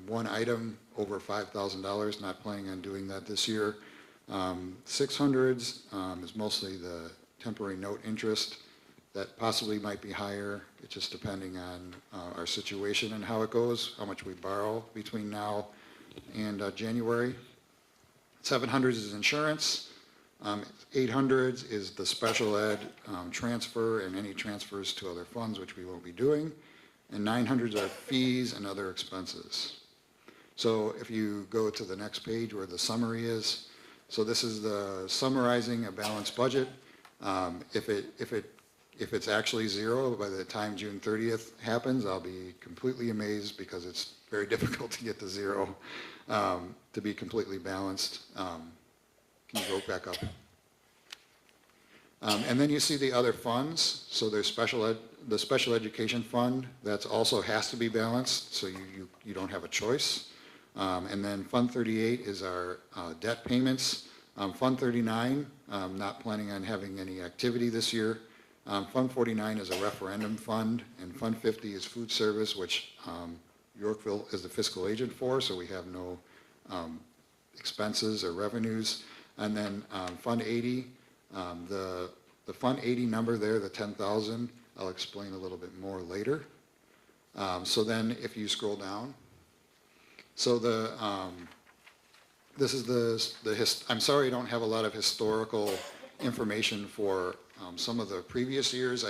one item over $5,000, not planning on doing that this year. 600s is mostly the temporary note interest. That possibly might be higher, it's just depending on our situation and how it goes, how much we borrow between now and January. 700s is insurance. 800s is the special ed transfer and any transfers to other funds, which we won't be doing. And 900s are fees and other expenses. So if you go to the next page where the summary is, so this is the summarizing a balanced budget. If it's actually zero by the time June 30th happens, I'll be completely amazed because it's very difficult to get to zero to be completely balanced. Can you go back up? And then you see the other funds. So there's the special education fund, that also has to be balanced, so you don't have a choice. And then Fund 38 is our debt payments. Fund 39, not planning on having any activity this year. Fund 49 is a referendum fund, and Fund 50 is food service, which Yorkville is the fiscal agent for, so we have no expenses or revenues. And then Fund 80, the Fund 80 number there, the 10,000, I'll explain a little bit more later. So then if you scroll down, so this is I'm sorry I don't have a lot of historical information for some of the previous years.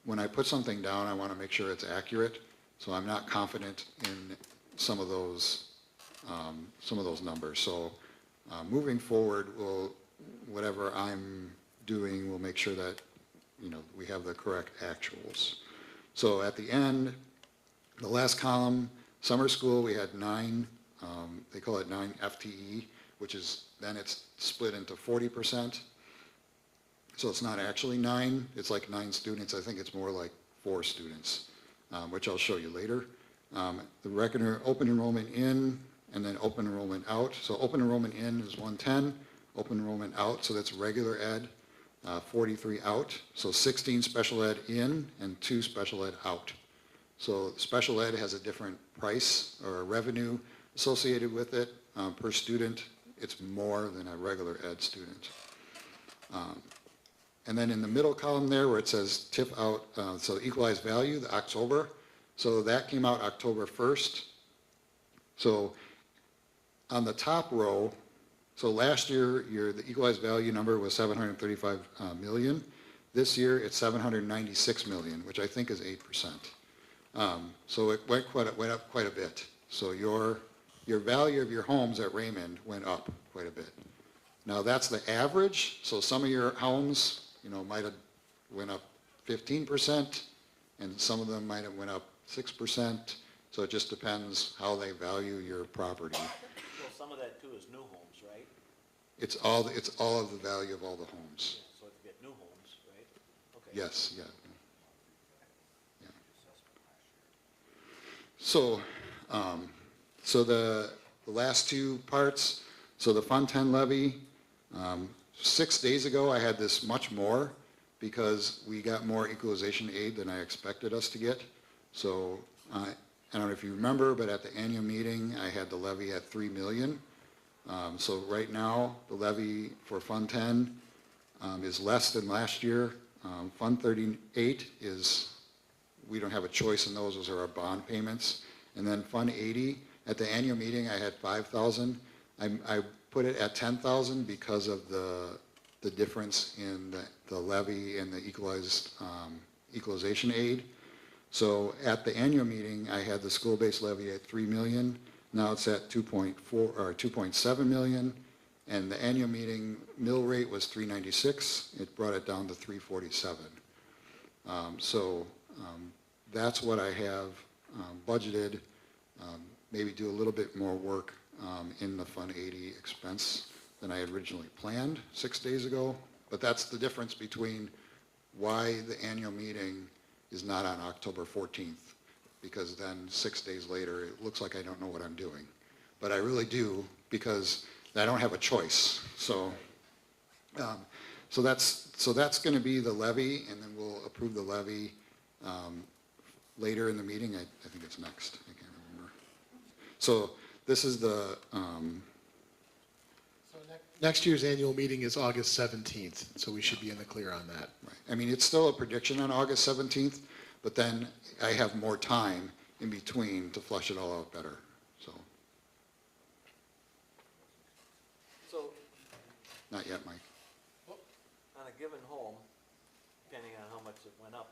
When I put something down, I want to make sure it's accurate. So I'm not confident in some of those numbers. So moving forward, whatever I'm doing, we'll make sure that we have the correct actuals. So at the end, the last column, summer school, we had 9. They call it 9 FTE, which is then it's split into 40%. So it's not actually 9. It's like 9 students. I think it's more like 4 students, which I'll show you later. The open enrollment in and then open enrollment out. So open enrollment in is 110. Open enrollment out, so that's regular ed, 43 out. So 16 special ed in and 2 special ed out. So special ed has a different price or revenue associated with it. Per student, it's more than a regular ed student. And then in the middle column there where it says tip out, so the equalized value, the October, so that came out October 1st. So on the top row, so last year, the equalized value number was 735 million. This year, it's 796 million, which I think is 8%. So it went up quite a bit. So your value of your homes at Raymond went up quite a bit. Now that's the average. So some of your homes, might have went up 15%, and some of them might have went up 6%. So it just depends how they value your property. Well, some of that too is new homes, right? It's all of the value of all the homes. So if you get new homes, right? Okay. Yes, yeah. Yeah. So, so the last two parts, so the Fund 10 levy, 6 days ago I had this much more because we got more equalization aid than I expected us to get. So I don't know if you remember, but at the annual meeting I had the levy at 3 million. So right now the levy for Fund 10 is less than last year. Fund 38 is, we don't have a choice in those are our bond payments. And then Fund 80, at the annual meeting I had 5,000. I put it at 10,000 because of the difference in the levy and the equalization aid. So at the annual meeting, I had the school-based levy at 3 million. Now it's at 2.4 or 2.7 million. And the annual meeting mill rate was 396. It brought it down to 347. That's what I have budgeted. Maybe do a little bit more work in the Fund 80 expense than I had originally planned 6 days ago. But that's the difference between why the annual meeting is not on October 14th, because then 6 days later it looks like I don't know what I'm doing. But I really do, because I don't have a choice. So that's going to be the levy, and then we'll approve the levy later in the meeting. I think it's next. I can't remember. So this is the... Next year's annual meeting is August 17th, so we should be in the clear on that. Right. I mean, it's still a prediction on August 17th, but then I have more time in between to flush it all out better. So Not yet, Mike. on a given home, depending on how much it went up,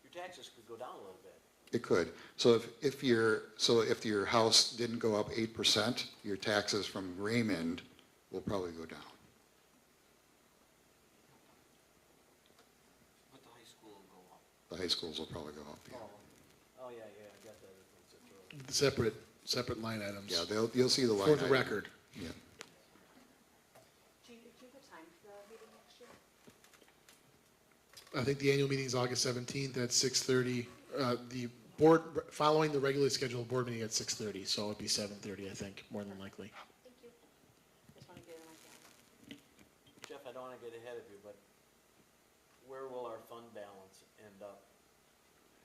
your taxes could go down a little bit. It could. So if your house didn't go up 8%, your taxes from Raymond will probably go down. But the high school will go up. The high schools will probably go up. Yeah. Oh, yeah, I got that. Separate line items. Yeah, you'll see the line For the item. record. Yeah. Do you have a time for the meeting next year? I think the annual meeting is August 17th at 6:30. The board, following the regularly scheduled board meeting at 6:30, so it'd be 7:30, I think, more than likely. Thank you. Just want to get it on my calendar. Jeff, I don't want to get ahead of you, but where will our fund balance end up?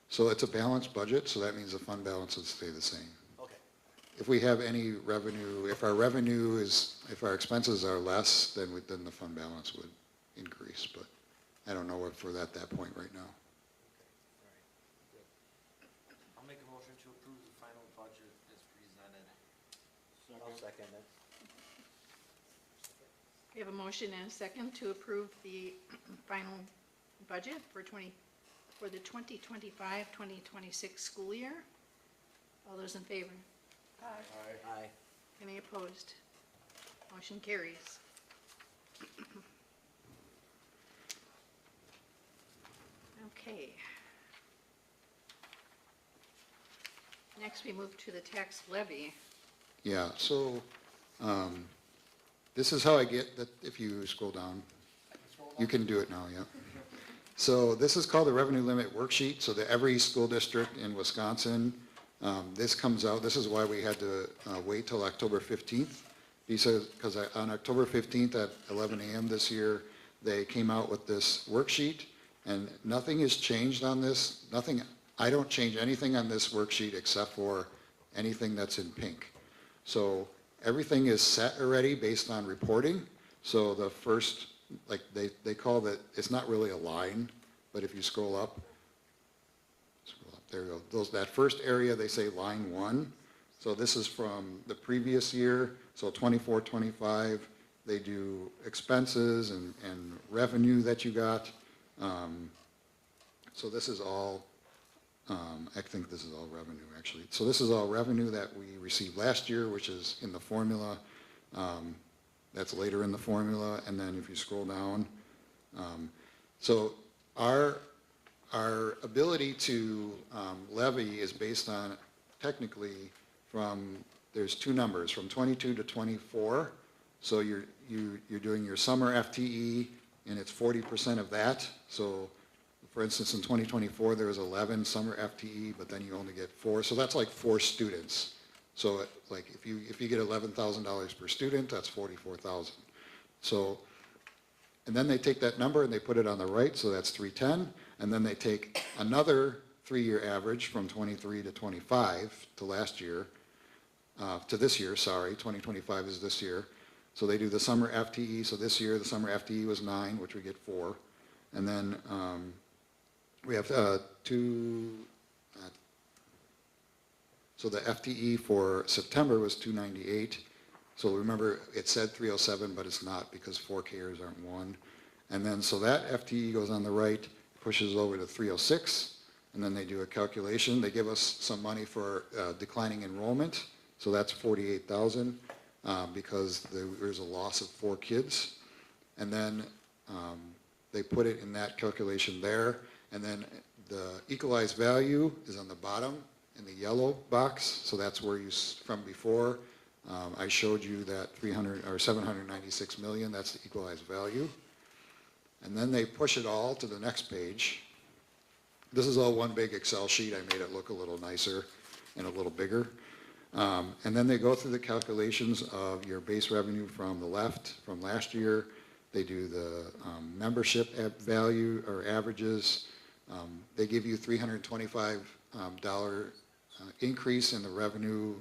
So it's a balanced budget, so that means the fund balance would stay the same. Okay. If we have any revenue, if our expenses are less, then the fund balance would increase, but I don't know if we're at that point right now. I'll make a motion to approve the final budget as presented. I'll second it. We have a motion and a second to approve the final budget for the 2025-2026 school year. All those in favor? Aye. Any opposed? Motion carries. Okay. Next, we move to the tax levy. Yeah, so this is how I get that. If you scroll down, you can do it now, yeah. So this is called the revenue limit worksheet. So that every school district in Wisconsin, this comes out. This is why we had to wait till October 15th. Because on October 15th at 11 a.m. this year, they came out with this worksheet, and nothing has changed on this. I don't change anything on this worksheet except for anything that's in pink. So everything is set already based on reporting. So the first like they call that, it's not really a line, but if you scroll up, there you go. That first area, they say line 1. So this is from the previous year, so 24, 25, they do expenses and revenue that you got. So this is all, I think this is all revenue actually. So this is all revenue that we received last year, which is in the formula. That's later in the formula, and then if you scroll down, so our ability to levy is based on, technically, there's two numbers, from 22 to 24. So you're doing your summer FTE, and it's 40% of that. So, for instance, in 2024, there was 11 summer FTE, but then you only get 4. So that's like 4 students. So, like if you get $11,000 per student, that's 44,000. So, and then they take that number and they put it on the right, so that's 310. And then they take another 3-year average from 23 to 25 to last year, to this year, sorry, 2025 is this year. So they do the summer FTE. So this year the summer FTE was 9, which we get 4. And then we have so the FTE for September was 298. So remember, it said 307, but it's not because 4Kers aren't 1. And then so that FTE goes on the right, pushes over to 306, and then they do a calculation. They give us some money for declining enrollment, so that's 48,000 because there's a loss of 4 kids. And then they put it in that calculation there, and then the equalized value is on the bottom in the yellow box, so that's where from before, I showed you that 796 million, that's the equalized value. And then they push it all to the next page. This is all one big Excel sheet. I made it look a little nicer and a little bigger. And then they go through the calculations of your base revenue from the left, from last year. They do the membership value or averages. They give you $325 increase in the revenue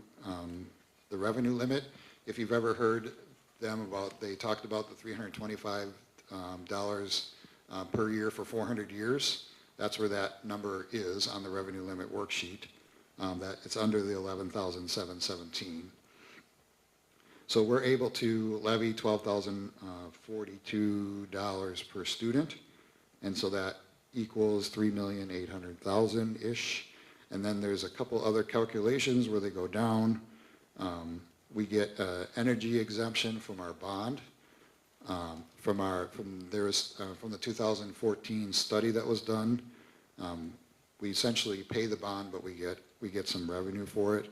limit. If you've ever heard them about, they talked about the $325 per year for 400 years. That's where that number is on the revenue limit worksheet. That it's under the 11,717. So we're able to levy $12,042 per student, and so that equals 3,800,000-ish. And then there's a couple other calculations where they go down. We get energy exemption from our bond. From the 2014 study that was done. We essentially pay the bond, but we get some revenue for it.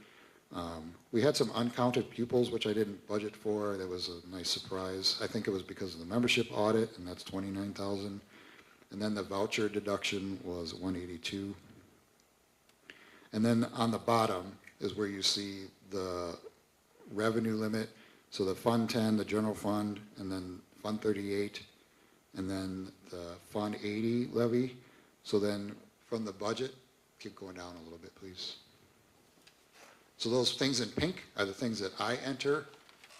We had some uncounted pupils, which I didn't budget for. That was a nice surprise. I think it was because of the membership audit, and that's 29,000. And then the voucher deduction was 182. And then on the bottom is where you see the revenue limit. So the Fund 10, the general fund, and then Fund 38, and then the Fund 80 levy. So then from the budget, keep going down a little bit, please. So those things in pink are the things that I enter,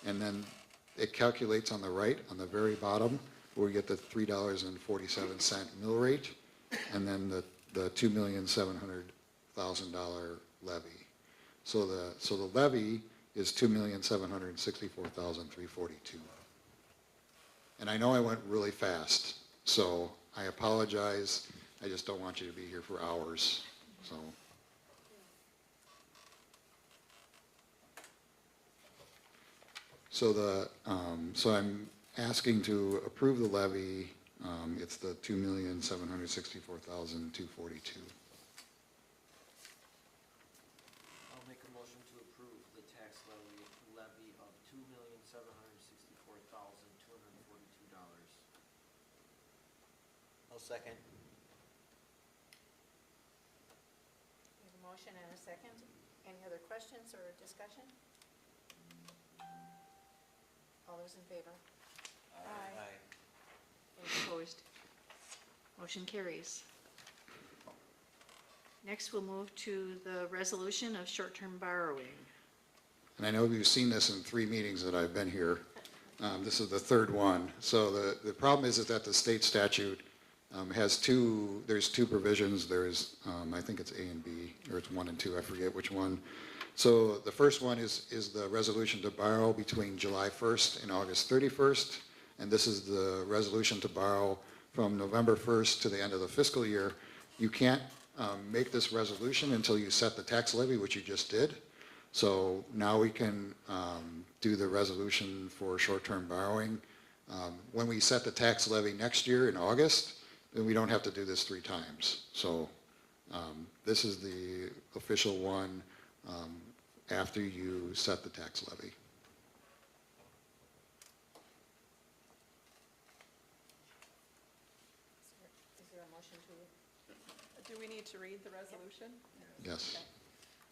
and then it calculates on the right, on the very bottom, where we get the $3.47 mill rate, and then the $2,700,000 levy. So the levy is $2,764,342. And I know I went really fast, so I apologize. I just don't want you to be here for hours. So I'm asking to approve the levy. It's the $2,764,242. I'll make a motion to approve the tax levy of $2,764,242. I'll second. We have a motion and a second. Any other questions or discussion? All those in favor? Aye. Any opposed? Motion carries. Next, we'll move to the resolution of short-term borrowing. And I know you've seen this in 3 meetings that I've been here. This is the third one. So the problem is that the state statute has there's two provisions. There's, I think it's A and B, or it's 1 and 2, I forget which one. So the first one is the resolution to borrow between July 1st and August 31st. And this is the resolution to borrow from November 1st to the end of the fiscal year. You can't make this resolution until you set the tax levy, which you just did. So now we can do the resolution for short-term borrowing. When we set the tax levy next year in August, then we don't have to do this 3 times. So this is the official one after you set the tax levy. Is there a motion to? Do we need to read the resolution? Yes. Okay.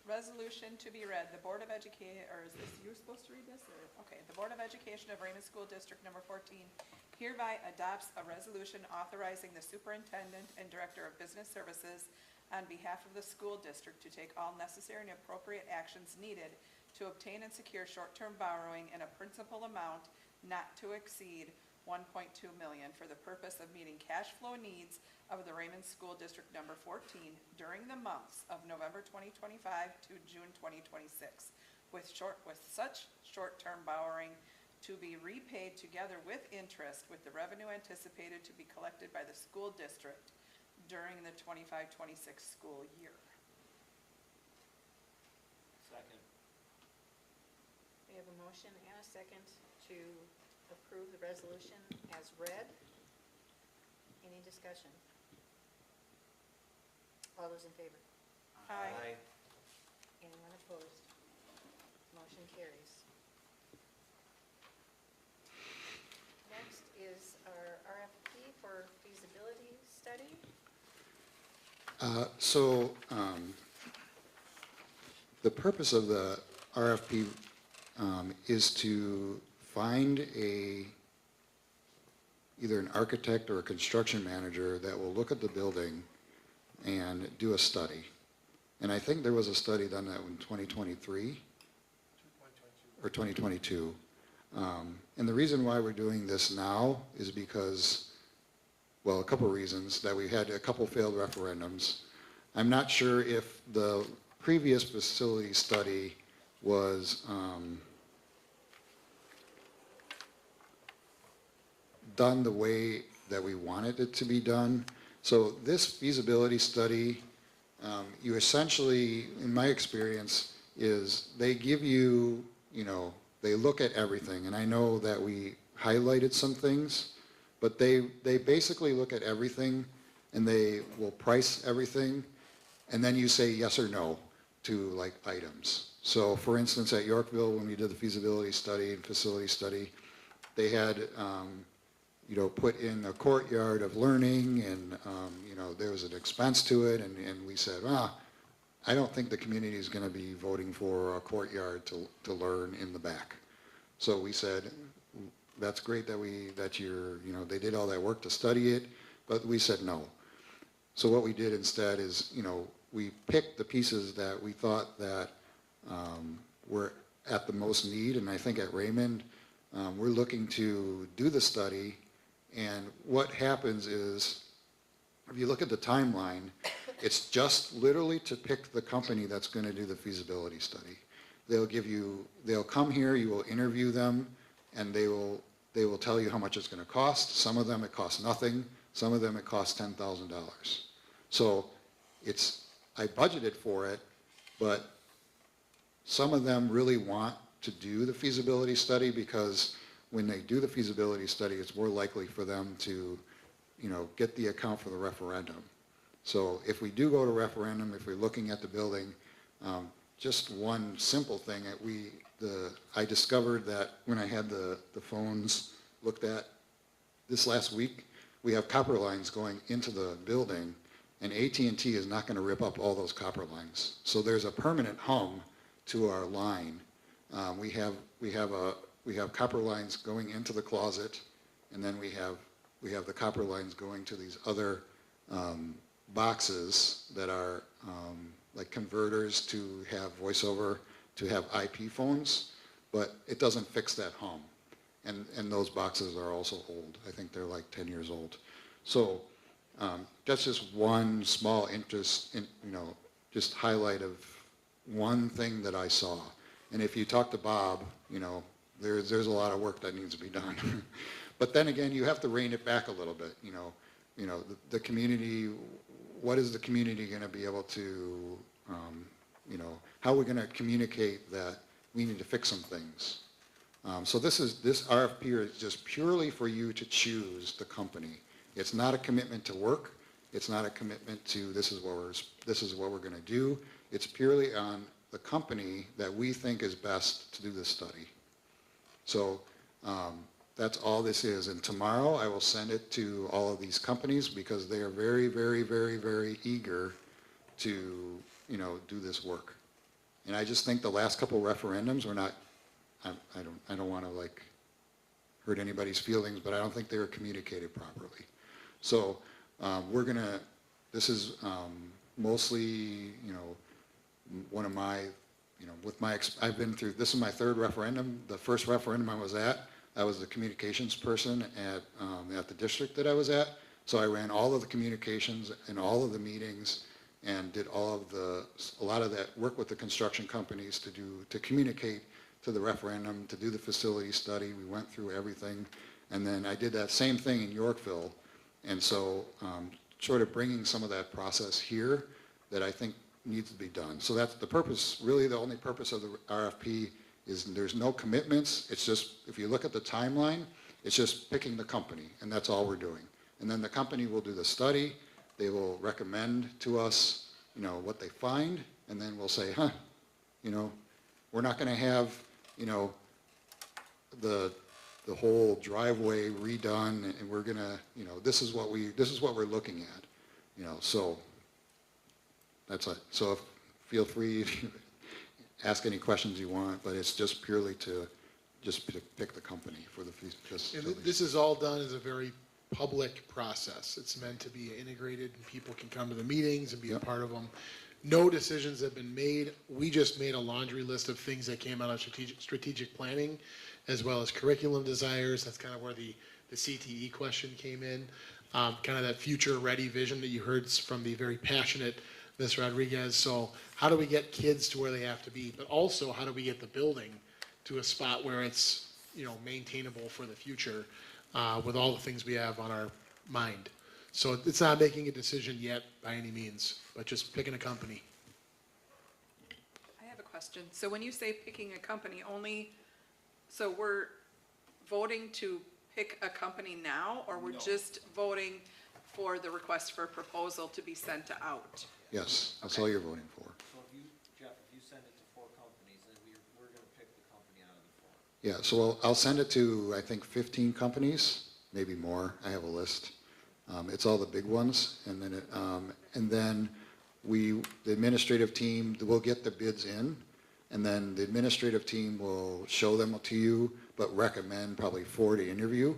Resolution to be read, the Board of Education, or is this, you supposed to read this, or, okay, the Board of Education of Raymond School District Number 14 hereby adopts a resolution authorizing the Superintendent and Director of Business Services on behalf of the school district to take all necessary and appropriate actions needed to obtain and secure short-term borrowing in a principal amount not to exceed $1.2 million for the purpose of meeting cash flow needs of the Raymond School District Number 14 during the months of November 2025 to June 2026, with such short-term borrowing to be repaid together with interest with the revenue anticipated to be collected by the school district during the 25-26 school year. Second. We have a motion and a second to approve the resolution as read. Any discussion? All those in favor? Aye. Anyone opposed? Motion carries. Next is our RFP for feasibility study. The purpose of the RFP is to find either an architect or a construction manager that will look at the building and do a study. And I think there was a study done that in 2023 or 2022. And the reason why we're doing this now is because, well, a couple of reasons, that we had a couple failed referendums. I'm not sure if the previous facility study was done the way that we wanted it to be done. So this feasibility study, you essentially, in my experience, is they give you, they look at everything. And I know that we highlighted some things, but they basically look at everything and they will price everything. And then you say yes or no to like items. So for instance, at Yorkville, when we did the feasibility study and facility study, they had, put in a courtyard of learning and, there was an expense to it. And we said, I don't think the community is going to be voting for a courtyard to learn in the back. So we said, that's great that they did all that work to study it, but we said no. So what we did instead is, we picked the pieces that we thought that were at the most need. And I think at Raymond, we're looking to do the study. And what happens is, if you look at the timeline, it's just literally to pick the company that's going to do the feasibility study. They'll come here, you will interview them, and they will tell you how much it's going to cost. Some of them it costs nothing. Some of them it costs $10,000. So I budgeted for it, but some of them really want to do the feasibility study because when they do the feasibility study, it's more likely for them to, get the account for the referendum. So if we do go to referendum, if we're looking at the building, just one simple thing that I discovered that when I had the phones looked at this last week, we have copper lines going into the building, and AT&T is not going to rip up all those copper lines. So there's a permanent hum to our line. We have copper lines going into the closet, and then we have the copper lines going to these other boxes that are like converters to have voice over, to have IP phones, but it doesn't fix that hum. And those boxes are also old. I think they're like 10 years old. So that's just one small interest in, just highlight of one thing that I saw. And if you talk to Bob, there's a lot of work that needs to be done. But then again, you have to rein it back a little bit. The community, what is the community going to be able to, how are we going to communicate that we need to fix some things? So this RFP is just purely for you to choose the company. It's not a commitment to work. It's not a commitment to this is what we're going to do. It's purely on the company that we think is best to do this study. So that's all this is. And tomorrow I will send it to all of these companies because they are very, very, very, very eager to do this work. And I just think the last couple referendums were not. I don't want to hurt anybody's feelings, but I don't think they were communicated properly. So this is mostly, one of my, I've been through, this is my third referendum. The first referendum I was at, I was the communications person at the district that I was at. So I ran all of the communications and all of the meetings and did a lot of that work with the construction companies to communicate to the referendum, to do the facility study. We went through everything. And then I did that same thing in Yorkville. And so sort of bringing some of that process here that I think needs to be done. So that's the purpose, really the only purpose of the RFP is there's no commitments. It's just, if you look at the timeline, it's just picking the company, and that's all we're doing. And then the company will do the study. They will recommend to us, what they find, and then we'll say, we're not going to have, the whole driveway redone, and we're going to, this is what we're looking at, so that's it. So feel free to ask any questions you want, but it's just purely to pick the company for the facility. This is all done as a very public process. It's meant to be integrated, and people can come to the meetings and be a part of them. No decisions have been made. We just made a laundry list of things that came out of strategic planning, as well as curriculum desires. That's kind of where the CTE question came in. Kind of that future-ready vision that you heard from the very passionate Ms. Rodriguez. So how do we get kids to where they have to be? But also, how do we get the building to a spot where it's, maintainable for the future with all the things we have on our mind? So it's not making a decision yet by any means, but just picking a company. I have a question. So when you say picking a company only, so we're voting to pick a company now, or we're just voting for the request for a proposal to be sent out? Yes, that's all you're voting for. So Jeff, if you send it to 4 companies, then we're going to pick the company out of the 4. Yeah, so I'll send it to, I think, 15 companies, maybe more. I have a list. It's all the big ones, and then the administrative team will get the bids in, and then the administrative team will show them to you, but recommend probably 4 to interview,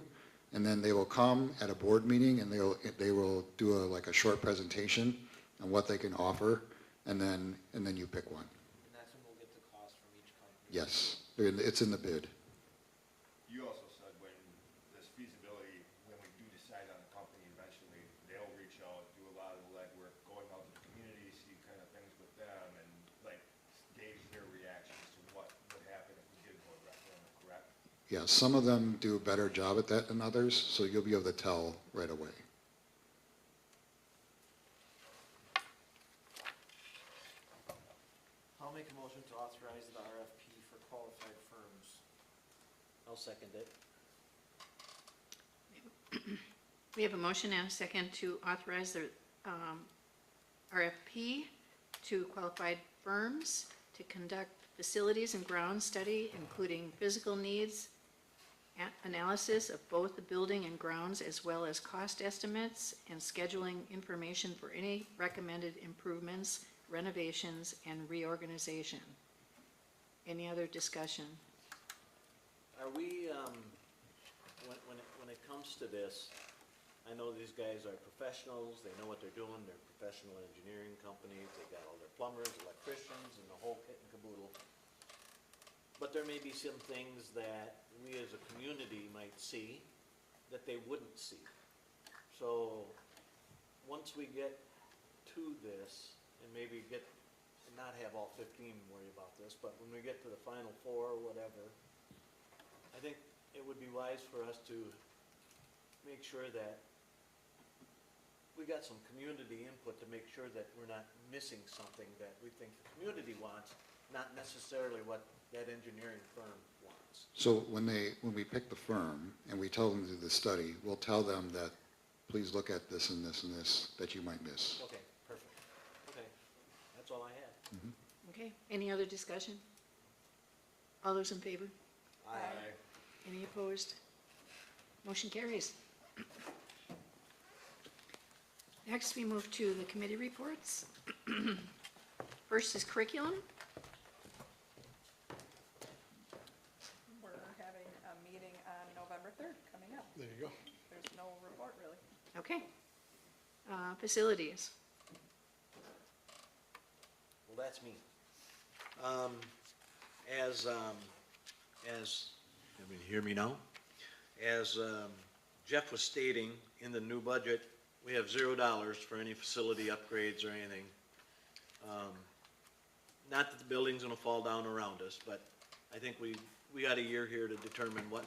and then they will come at a board meeting and they will do a short presentation on what they can offer, and then you pick one. And that's when we'll get the cost from each company? Yes, it's in the bid. You also said when this feasibility, when we do decide on a company eventually, they'll reach out, do a lot of the legwork, going out to the community, see kind of things with them, and gauge their reactions to what would happen if we did go to referendum, correct? Yeah, some of them do a better job at that than others, so you'll be able to tell right away. I'll make a motion to authorize the RFP for qualified firms. I'll second it. We have a motion and a second to authorize the RFP to qualified firms to conduct facilities and ground study, including physical needs, analysis of both the building and grounds, as well as cost estimates and scheduling information for any recommended improvements, renovations, and reorganization. Any other discussion? Are we, when it comes to this, I know these guys are professionals, they know what they're doing, they're professional engineering companies, they got all their plumbers, electricians, and the whole kit and caboodle. but there may be some things that we as a community might see that they wouldn't see. So, once we get to this, and maybe get, and not have all 15 worry about this, but when we get to the final 4 or whatever, I think it would be wise for us to make sure that we got some community input to make sure that we're not missing something that we think the community wants, not necessarily what that engineering firm wants. So when we pick the firm and we tell them to do the study, we'll tell them that, please look at this and this and this that you might miss. Okay, perfect. Okay, that's all I had. Okay, any other discussion? All those in favor? Aye. Any opposed? Motion carries. Next, we move to the committee reports. First is curriculum. We're having a meeting on November 3rd coming up. There you go. There's no report really. Okay. Facilities. Well, that's me. Everybody hear me now? As Jeff was stating, in the new budget, we have $0 for any facility upgrades or anything. Not that the building's gonna fall down around us, but I think we got a year here to determine what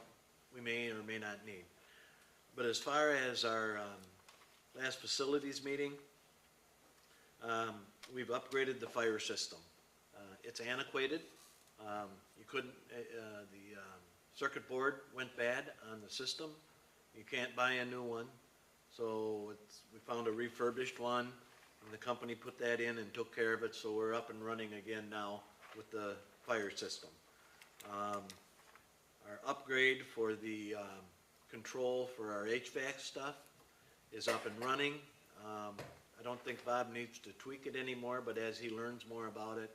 we may or may not need. But as far as our last facilities meeting, we've upgraded the fire system. It's antiquated. You couldn't, the circuit board went bad on the system. You can't buy a new one. So we found a refurbished one, and the company put that in and took care of it, so we're up and running again now with the fire system. Our upgrade for the control for our HVAC stuff is up and running. I don't think Bob needs to tweak it anymore, but as he learns more about it,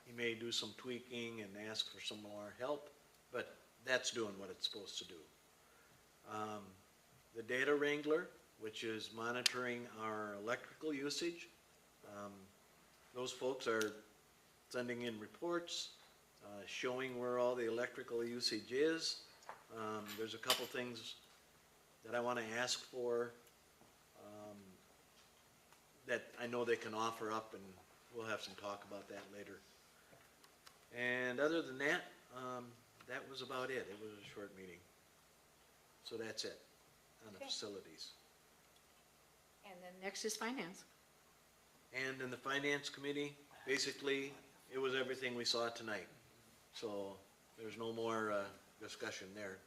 he may do some tweaking and ask for some more help, but that's doing what it's supposed to do. The data wrangler, which is monitoring our electrical usage, those folks are sending in reports, showing where all the electrical usage is. There's a couple things that I want to ask for that I know they can offer up, and we'll have some talk about that later. And other than that, that was about it. It was a short meeting. So that's it on the Okay. facilities. And then next is finance. And in the finance committee, basically, it was everything we saw tonight. So there's no more discussion there.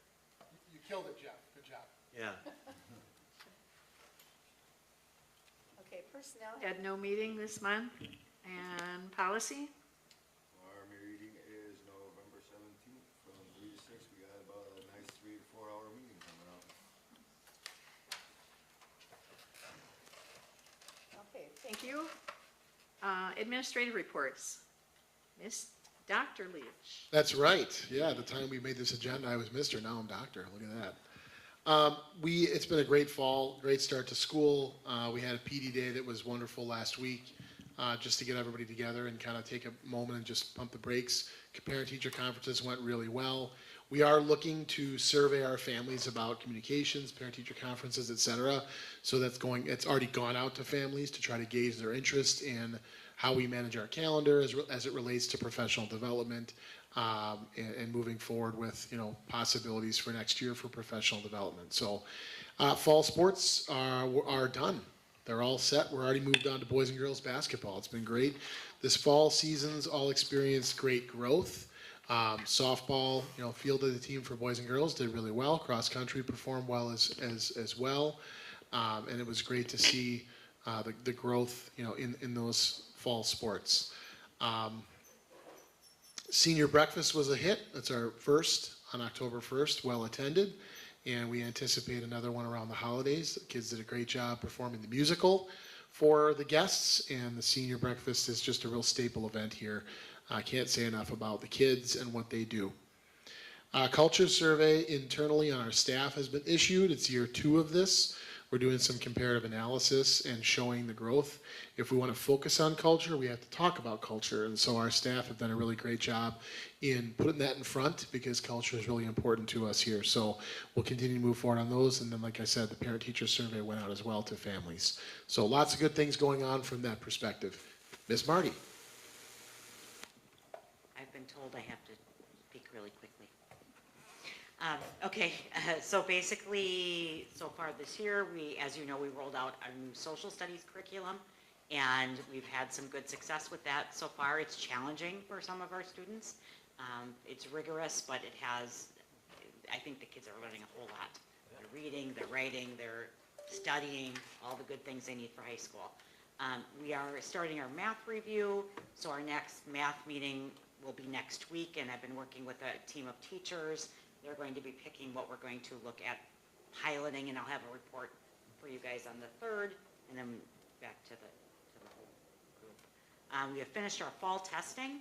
You killed it, Jeff. Good job. Yeah. Okay, personnel had no meeting this month. And policy? Our meeting is November 17th from 3 to 6. We got about a nice 3 to 4 hour meeting coming up. Okay, thank you. Administrative reports. Miss Dr. Leach. That's right. Yeah, at the time we made this agenda, I was Mr. Now I'm Doctor. Look at that. It's been a great fall, great start to school. We had a PD day that was wonderful last week, just to get everybody together and kind of take a moment and just pump the brakes. Parent-teacher conferences went really well. We are looking to survey our families about communications, parent-teacher conferences, et cetera. So it's already gone out to families to try to gauge their interest in how we manage our calendar as it relates to professional development, and moving forward with, possibilities for next year for professional development. So, fall sports are done. They're all set. We're already moved on to boys and girls basketball. It's been great. This fall season's all experienced great growth. Softball, fielded the team for boys and girls, did really well. Cross country performed well as well. And it was great to see the growth, in those fall sports. Senior breakfast was a hit. That's our first on October 1st, well attended. And we anticipate another one around the holidays. The kids did a great job performing the musical for the guests, and the senior breakfast is just a real staple event here. I can't say enough about the kids and what they do. Culture survey internally on our staff has been issued. It's year 2 of this. we're doing some comparative analysis and showing the growth. If we want to focus on culture, we have to talk about culture. And so our staff have done a really great job in putting that in front because culture is really important to us here. So we'll continue to move forward on those. And then, like I said, the parent-teacher survey went out as well to families. So lots of good things going on from that perspective. Ms. Marty. I've been told I have to speak really quickly. Okay, so basically, so far this year, as you know, we rolled out our new social studies curriculum, and we've had some good success with that so far. It's challenging for some of our students. It's rigorous, but I think the kids are learning a whole lot. They're reading, they're writing, they're studying, all the good things they need for high school. We are starting our math review, so our next math meeting will be next week, and I've been working with a team of teachers. They're going to be picking what we're going to look at piloting, and I'll have a report for you guys on the 3rd, and then back to the whole group. We have finished our fall testing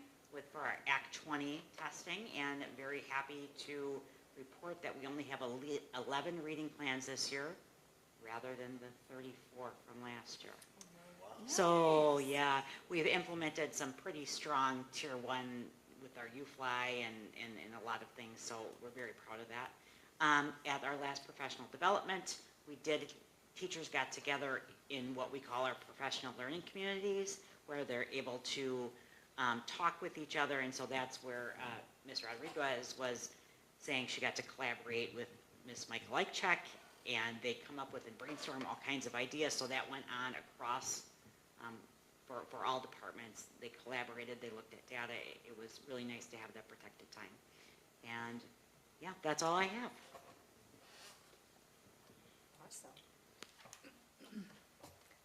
for our Act 20 testing, and I'm very happy to report that we only have 11 reading plans this year, rather than the 34 from last year. So, yeah, we've implemented some pretty strong Tier 1 with our UFly and a lot of things, so we're very proud of that. At our last professional development, teachers got together in what we call our professional learning communities, where they're able to talk with each other, and so that's where Ms. Rodriguez was saying she got to collaborate with Ms. Michael Eichcheck, and they come up with and brainstorm all kinds of ideas, so that went on across for all departments. They collaborated, they looked at data. It was really nice to have that protected time. And yeah, that's all I have.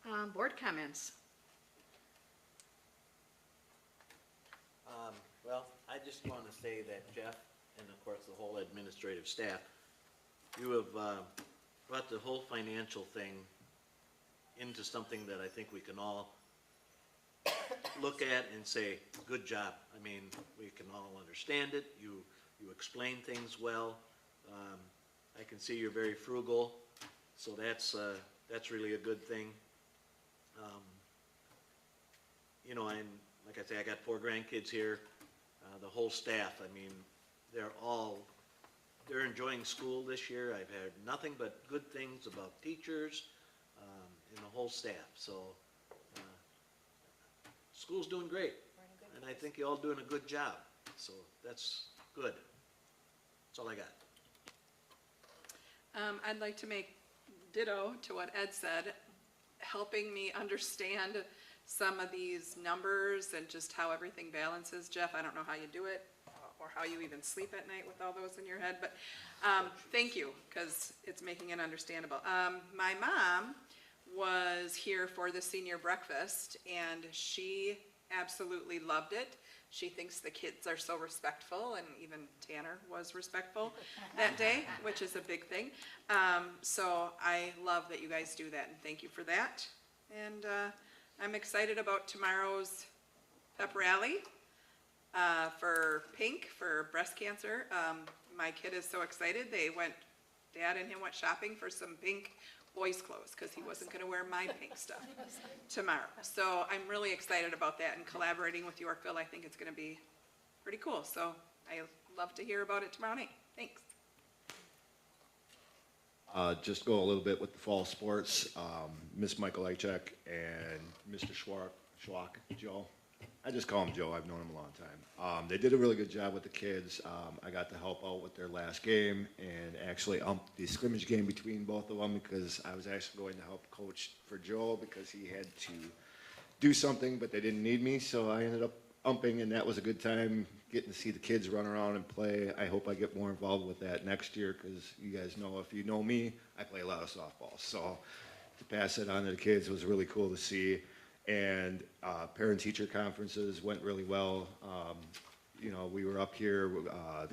Awesome. Board comments. Well, I just want to say that Jeff, and of course the whole administrative staff, you have brought the whole financial thing into something that I think we can all look at and say, good job. I mean, we can all understand it. You explain things well. I can see you're very frugal, so that's really a good thing. You know, and like I say, I got 4 grandkids here. The whole staff, I mean, they're enjoying school this year. I've heard nothing but good things about teachers and the whole staff. So school's doing great, and I think you're all doing a good job. So that's good. That's all I got. I'd like to make ditto to what Ed said, helping me understand some of these numbers and just how everything balances. Jeff, I don't know how you do it or how you even sleep at night with all those in your head, but thank you, because it's making it understandable. My mom was here for the senior breakfast, and she absolutely loved it. She thinks the kids are so respectful, and even Tanner was respectful that day, which is a big thing. So I love that you guys do that, and thank you for that. And I'm excited about tomorrow's pep rally for pink, for breast cancer. My kid is so excited. Dad and him went shopping for some pink boys' clothes because he wasn't going to wear my pink stuff tomorrow. So I'm really excited about that, and collaborating with Yorkville, I think it's going to be pretty cool. So I love to hear about it tomorrow night. Thanks. Just go a little bit with the fall sports. Miss Michael Eichcheck and Mr. Schwach, Joe. I just call him Joe. I've known him a long time. They did a really good job with the kids. I got to help out with their last game and actually the scrimmage game between both of them, because I was actually going to help coach for Joe because he had to do something, but they didn't need me, so I ended up umping, and that was a good time getting to see the kids run around and play. I hope I get more involved with that next year, because you guys know, if you know me, I play a lot of softball. So to pass it on to the kids was really cool to see. And parent-teacher conferences went really well. You know, we were up here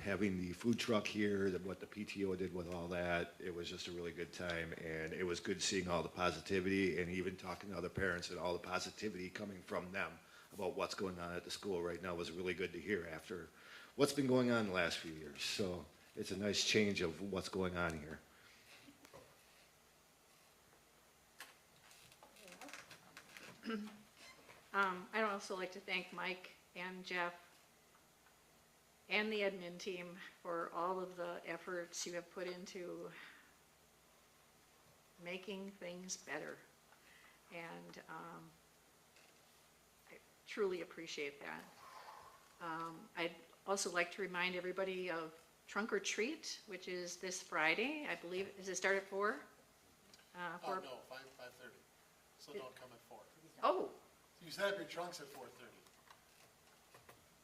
having the food truck here, what the PTO did with all that. It was just a really good time, and it was good seeing all the positivity, and even talking to other parents and all the positivity coming from them about what's going on at the school right now was really good to hear after what's been going on the last few years. So it's a nice change of what's going on here. I'd also like to thank Mike and Jeff and the admin team for all of the efforts you have put into making things better. And I truly appreciate that. I'd also like to remind everybody of Trunk or Treat, which is this Friday. I believe, does it start at 4? Oh, no, 5:30. So don't come at 4. Oh, You set up your trunks at 4:30.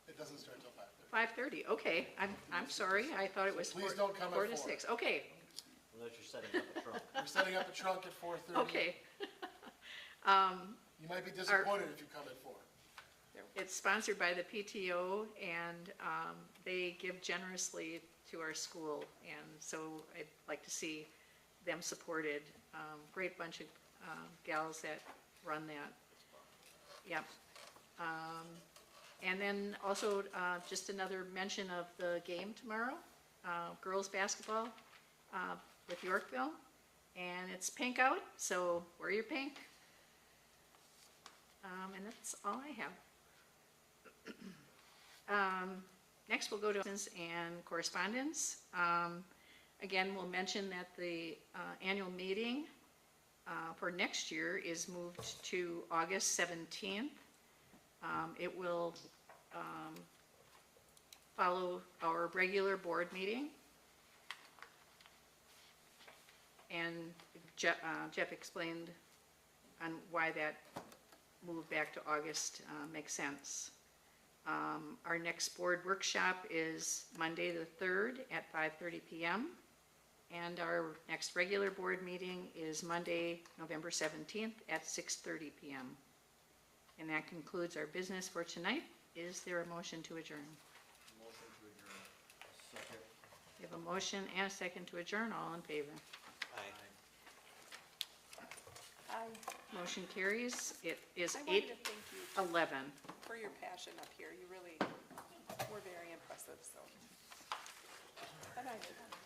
It doesn't start till 5:30. 5:30, okay. I'm sorry, I thought it was Please 4 don't come at 4 to 4. 6. Okay, Unless you're setting up a trunk. We're setting up a trunk at 4:30. okay. You might be disappointed if you come at 4. It's sponsored by the PTO, and they give generously to our school, and so I'd like to see them supported. Great bunch of gals that run that. Yep. And then also, just another mention of the game tomorrow, girls basketball with Yorkville, and it's pink out, so wear your pink. And that's all I have. Next, we'll go to business and correspondence. Again, we'll mention that the annual meeting for next year is moved to August 17th. It will follow our regular board meeting. And Jeff explained on why that move back to August makes sense. Our next board workshop is Monday the 3rd at 5:30 p.m. And our next regular board meeting is Monday, November 17th at 6:30 p.m. And that concludes our business for tonight. Is there a motion to adjourn? Motion to adjourn. Second. We have a motion and a second to adjourn. All in favor? Aye. Motion carries. It is I wanted to thank you 8:11. for your passion up here. You really were very impressive, so. And I did.